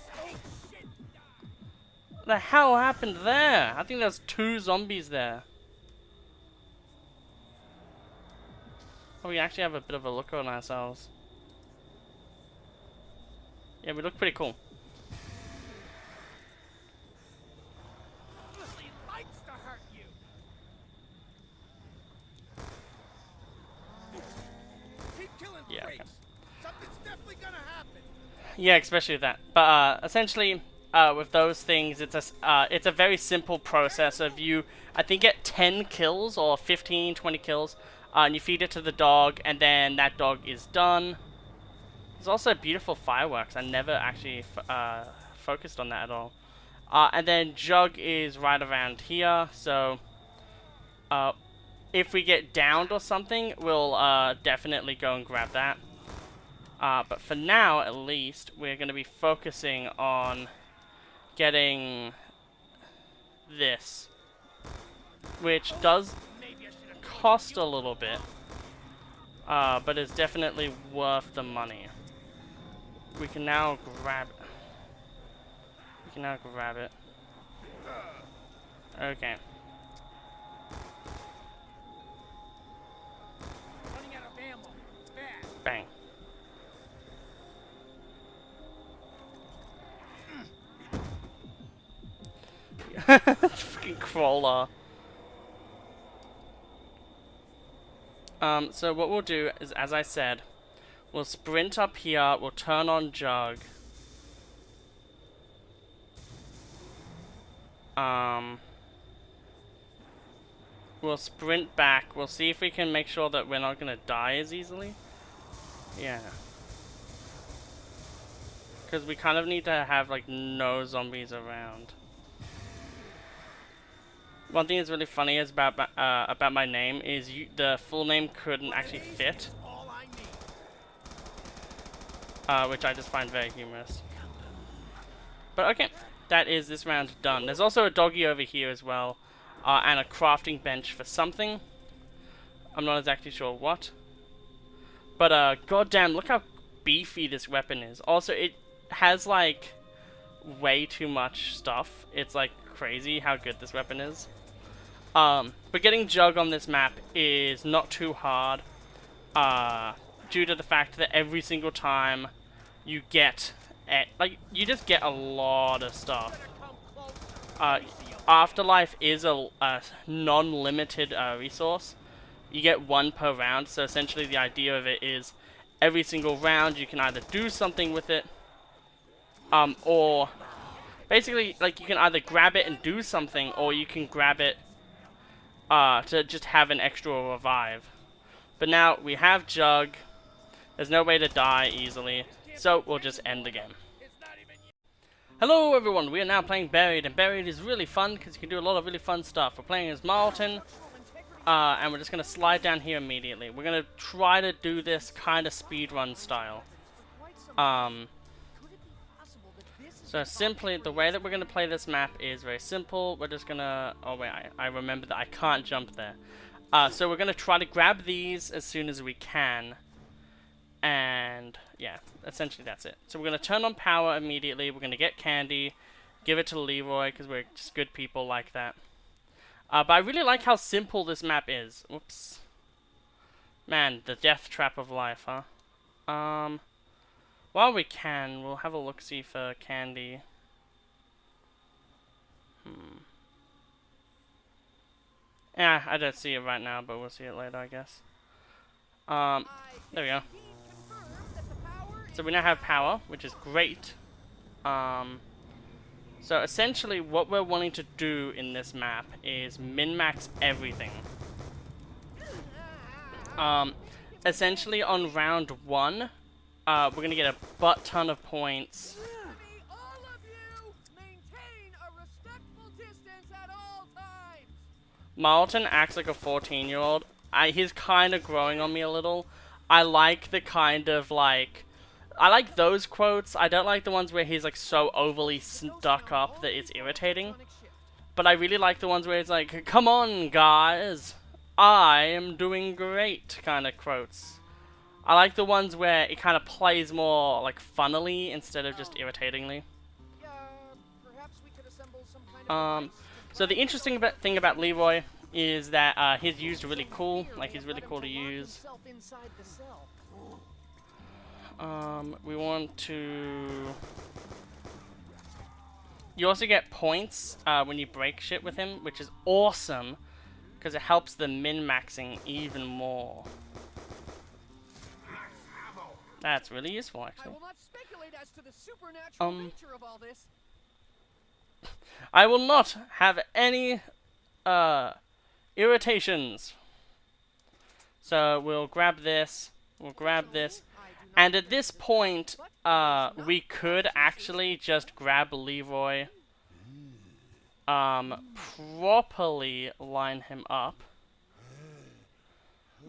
Speaker 1: What the hell happened there? I think there's 2 zombies there. Oh, we actually have a bit of a look on ourselves. Yeah, we look pretty cool.
Speaker 2: He likes to hurt you. Keep killing
Speaker 1: Yeah,
Speaker 2: freaks.
Speaker 1: okay.
Speaker 2: Something's definitely gonna happen.
Speaker 1: Yeah, especially with that. But essentially, with those things, it's a very simple process of you, I think, get 10 kills or 15, 20 kills, and you feed it to the dog, and then that dog is done. There's also beautiful fireworks. I never actually focused on that at all. And then Jugg is right around here, so if we get downed or something, we'll definitely go and grab that. But for now, at least, we're going to be focusing on getting this, which does cost a little bit, but is definitely worth the money. We can now grab it. We can now grab it. Okay.
Speaker 6: Running out of ammo. Fast.
Speaker 1: Bang. Freaking crawler. So what we'll do is, as I said, we'll sprint up here, we'll turn on Jug. We'll sprint back, we'll see if we can make sure that we're not gonna die as easily. Yeah. Because we kind of need to have, like, no zombies around. One thing that's really funny is about my name is the full name couldn't actually fit, which I just find very humorous. But okay, that is this round done. There's also a doggy over here as well, and a crafting bench for something. I'm not exactly sure what. But goddamn, look how beefy this weapon is. Also, it has like way too much stuff. It's like crazy how good this weapon is. But getting Jug on this map is not too hard, due to the fact that every single time you get, you just get a lot of stuff. Afterlife is a non-limited resource. You get one per round, so essentially the idea of it is every single round you can either do something with it, or basically, like, you can either grab it and do something, or you can grab it to just have an extra revive. But now we have Jug. There's no way to die easily, so we'll just end the game. Hello everyone, we are now playing Buried, and Buried is really fun because you can do a lot of really fun stuff. We're playing as Martin, and we're just going to slide down here immediately. We're going to try to do this kind of speedrun style. So simply, the way that we're going to play this map is very simple. We're just going to... Oh wait, I remember that I can't jump there. So we're going to try to grab these as soon as we can. And yeah, essentially that's it. So we're going to turn on power immediately. We're going to get candy, give it to Leroy, because we're just good people like that. But I really like how simple this map is. Whoops. Man, the death trap of life, huh? While we can, we'll have a look-see for candy. Yeah, I don't see it right now, but we'll see it later, I guess. There we go. So we now have power, which is great. So essentially what we're wanting to do in this map is min-max everything. Essentially on round 1, we're going to get a butt ton of points. Martin acts like a 14-year-old. He's kind of growing on me a little. I like the kind of like... I like those quotes. I don't like the ones where he's like so overly stuck up that it's irritating. But I really like the ones where it's like, come on guys, I am doing great kind of quotes. I like the ones where it kind of plays more like funnily instead of just irritatingly. So the interesting thing about Leroy is that he's used really cool. Like, he's really cool to use. We want to... You also get points when you break shit with him, which is awesome, because it helps the min-maxing even more. That's really useful, actually.
Speaker 6: I will not speculate as to the supernatural nature of all this.
Speaker 1: I will not have any irritations. So we'll grab this. We'll grab this. And at this point, we could actually just grab Leroy, properly line him up.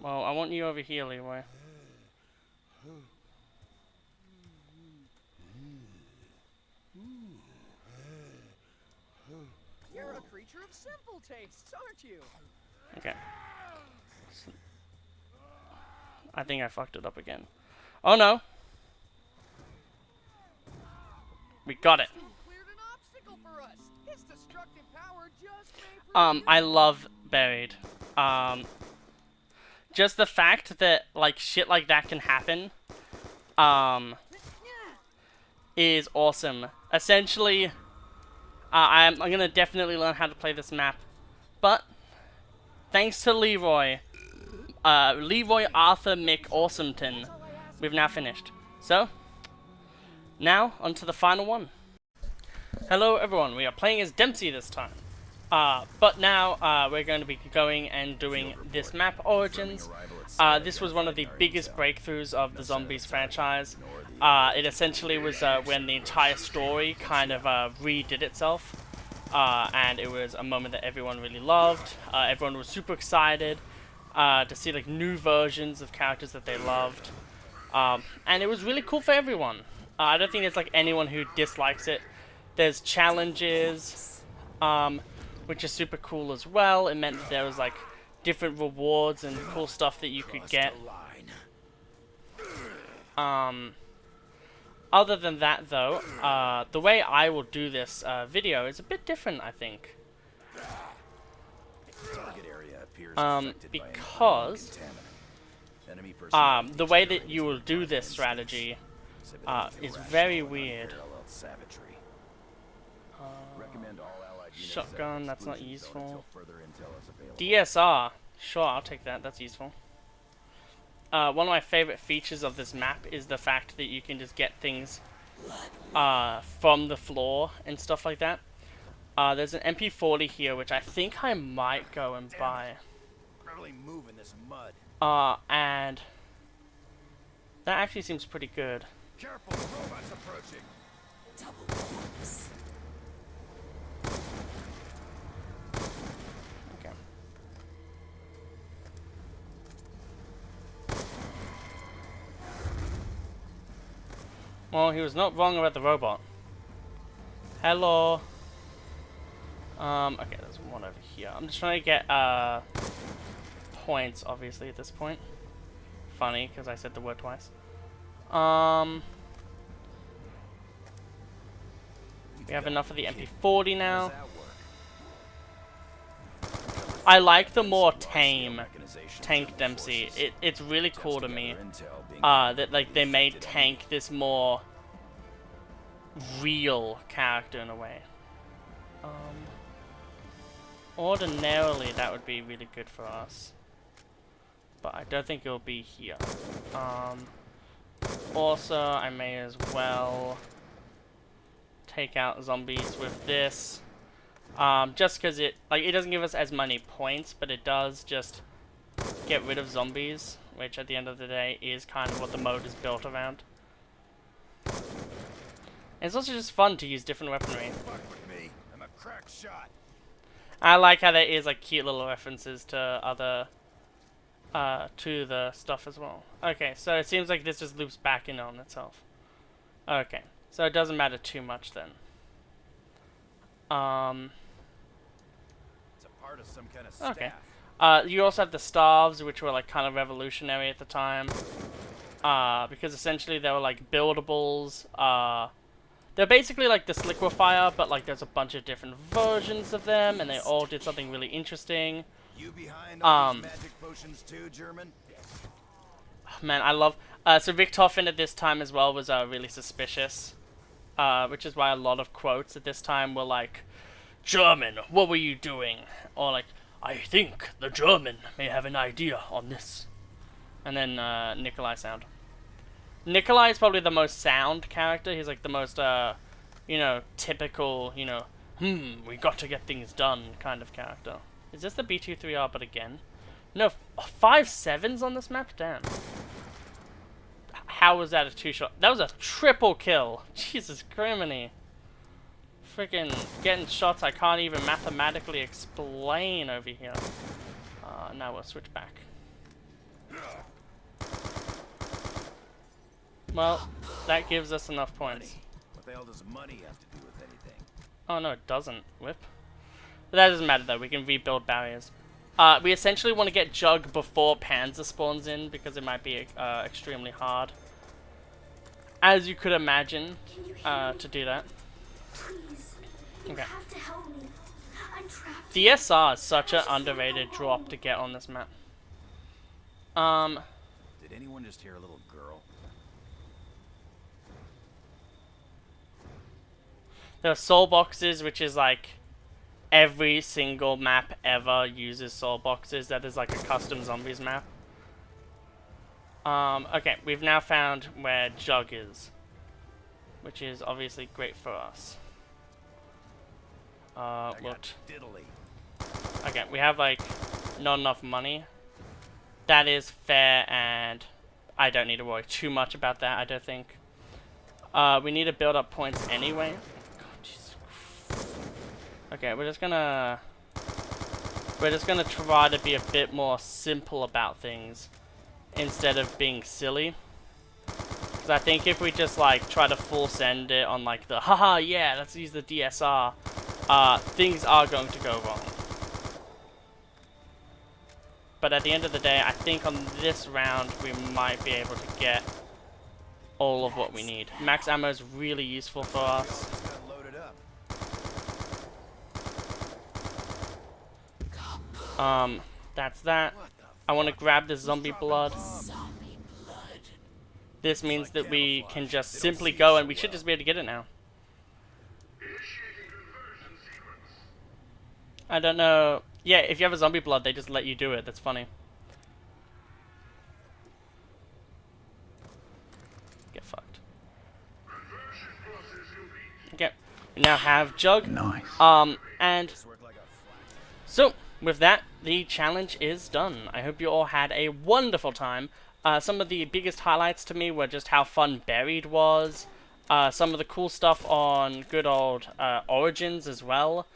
Speaker 1: Well, I want you over here, Leroy.
Speaker 6: You're a creature of simple tastes, aren't you?
Speaker 1: Okay. I think I fucked it up again. Oh no! We got it.
Speaker 6: Cleared an obstacle for us. His destructive power just may
Speaker 1: I love Buried. Just the fact that like shit like that can happen, is awesome. Essentially, I'm gonna definitely learn how to play this map, but thanks to Leroy Arthur McAwesometon, we've now finished. So, now onto the final one. Hello everyone, we are playing as Dempsey this time. But now we're going to be going and doing this map, Origins. This was one of the biggest breakthroughs of the Zombies franchise. It essentially was when the entire story kind of redid itself. And it was a moment that everyone really loved. Everyone was super excited to see like new versions of characters that they loved. And it was really cool for everyone. I don't think there's like anyone who dislikes it. There's challenges, which is super cool as well. It meant that there was like different rewards and cool stuff that you could get. Other than that though, the way I will do this video is a bit different, I think. Because the way that you will do this strategy is very weird. Shotgun, that's not useful. DSR, sure, I'll take that, that's useful. One of my favorite features of this map is the fact that you can just get things from the floor and stuff like that. There's an MP40 here, which I think I might go and buy.
Speaker 2: Barely moving this mud.
Speaker 1: And that actually seems pretty good.
Speaker 2: Careful, robots approaching.
Speaker 1: Okay. Well, he was not wrong about the robot. Hello. Okay, there's one over here. I'm just trying to get points, obviously, at this point. Funny, because I said the word twice. We have enough of the MP40 now. I like the more tame Tank Dempsey. It's really cool to me that like they made Tank this more real character in a way. Ordinarily that would be really good for us, but I don't think it'll be here. Also, I may as well take out zombies with this. Just because it doesn't give us as many points, but it does just get rid of zombies, which at the end of the day is kind of what the mode is built around. And it's also just fun to use different weaponry.
Speaker 2: Fuck with me. I'm a crack shot.
Speaker 1: I like how there is like cute little references to other to the stuff as well. Okay, so it seems like this just loops back in on itself. Okay, so it doesn't matter too much then.
Speaker 2: It's a part of some kind of staff.
Speaker 1: Okay. You also have the staves, which were like kind of revolutionary at the time. Because essentially they were like buildables. They're basically like the Sliquifier, but like there's a bunch of different versions of them, and they all did something really interesting.
Speaker 2: You behind all these magic potions too, German?
Speaker 1: Man, I love... so Richtofen at this time as well was really suspicious. Which is why a lot of quotes at this time were like, "German, what were you doing?" Or like, "I think the German may have an idea on this." And then Nikolai sound. Nikolai is probably the most sound character. He's like the most, you know, typical, you know, we got to get things done kind of character. Is this the B23R but again? No, 5 7s on this map? Damn. How was that a 2-shot? That was a triple kill. Jesus criminy. Freaking getting shots I can't even mathematically explain over here. Now we'll switch back. Well, that gives us enough points.
Speaker 2: What the hell does money have to do with anything?
Speaker 1: Oh no, it doesn't. Whip. But that doesn't matter though, we can rebuild barriers. We essentially want to get Jug before Panzer spawns in, because it might be extremely hard, as you could imagine, to do that.
Speaker 8: Please, you
Speaker 1: Okay.
Speaker 8: have to help me. I'm trapped.
Speaker 1: DSR is such an underrated drop to get on this map.
Speaker 9: Did anyone just hear a little girl?
Speaker 1: There are soul boxes, which is like every single map ever uses soul boxes. That is like a custom zombies map. Okay, we've now found where Jug is, which is obviously great for us. What? Okay, we have like not enough money. That is fair, and I don't need to worry too much about that, I don't think. We need to build up points anyway. God, Jesus Christ. Okay, we're just gonna try to be a bit more simple about things instead of being silly. Because I think if we just like try to full send it on like the haha yeah, let's use the DSR, things are going to go wrong. But at the end of the day, I think on this round we might be able to get all of what we need. Max ammo is really useful for us. That's that. I want to grab the zombie blood. This means that we can just simply go, and we should just be able to get it now. I don't know. Yeah, if you have a zombie blood, they just let you do it. That's funny. Get fucked. Okay. We now have Jug.
Speaker 9: Nice.
Speaker 1: And so with that, the challenge is done. I hope you all had a wonderful time. Some of the biggest highlights to me were just how fun Buried was. Some of the cool stuff on good old Origins as well.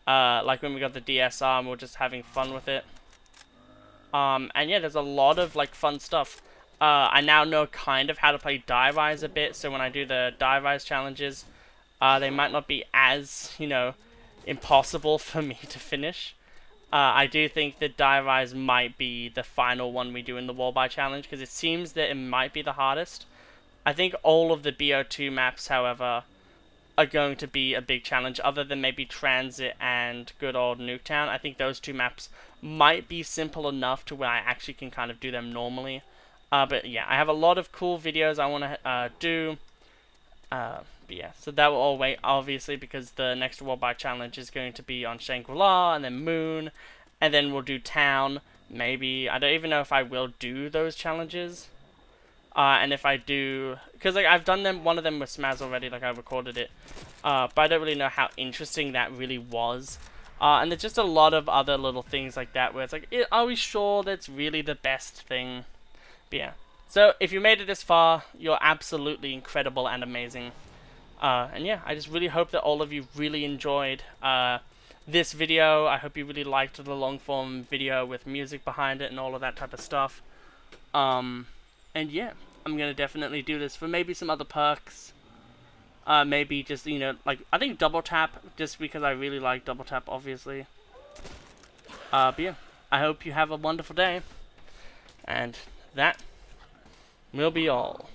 Speaker 1: Like when we got the DSR and we were just having fun with it. And yeah, there's a lot of like fun stuff. I now know kind of how to play Die Rise a bit, so when I do the Die Rise challenges, they might not be as, you know, impossible for me to finish. I do think that Die Rise might be the final one we do in the WAW-BO1 challenge, because it seems that it might be the hardest. I think all of the BO2 maps, however, are going to be a big challenge, other than maybe Transit and good old Nuketown. I think those two maps might be simple enough to where I actually can kind of do them normally. But yeah, I have a lot of cool videos I want to do. But yeah, so that will all wait, obviously, because the next WAW-BO1 challenge is going to be on Shangri-La, and then Moon, and then we'll do Town. Maybe, I don't even know if I will do those challenges. And if I do, because like I've done one of them with Smaz already, like I recorded it, but I don't really know how interesting that really was. And there's just a lot of other little things like that where it's like, are we sure that's really the best thing? But yeah, so if you made it this far, you're absolutely incredible and amazing. And yeah, I just really hope that all of you really enjoyed this video. I hope you really liked the long form video with music behind it and all of that type of stuff. And yeah, I'm going to definitely do this for maybe some other perks. Maybe just, you know, like, I think double tap, just because I really like double tap, obviously. But yeah, I hope you have a wonderful day. And that will be all.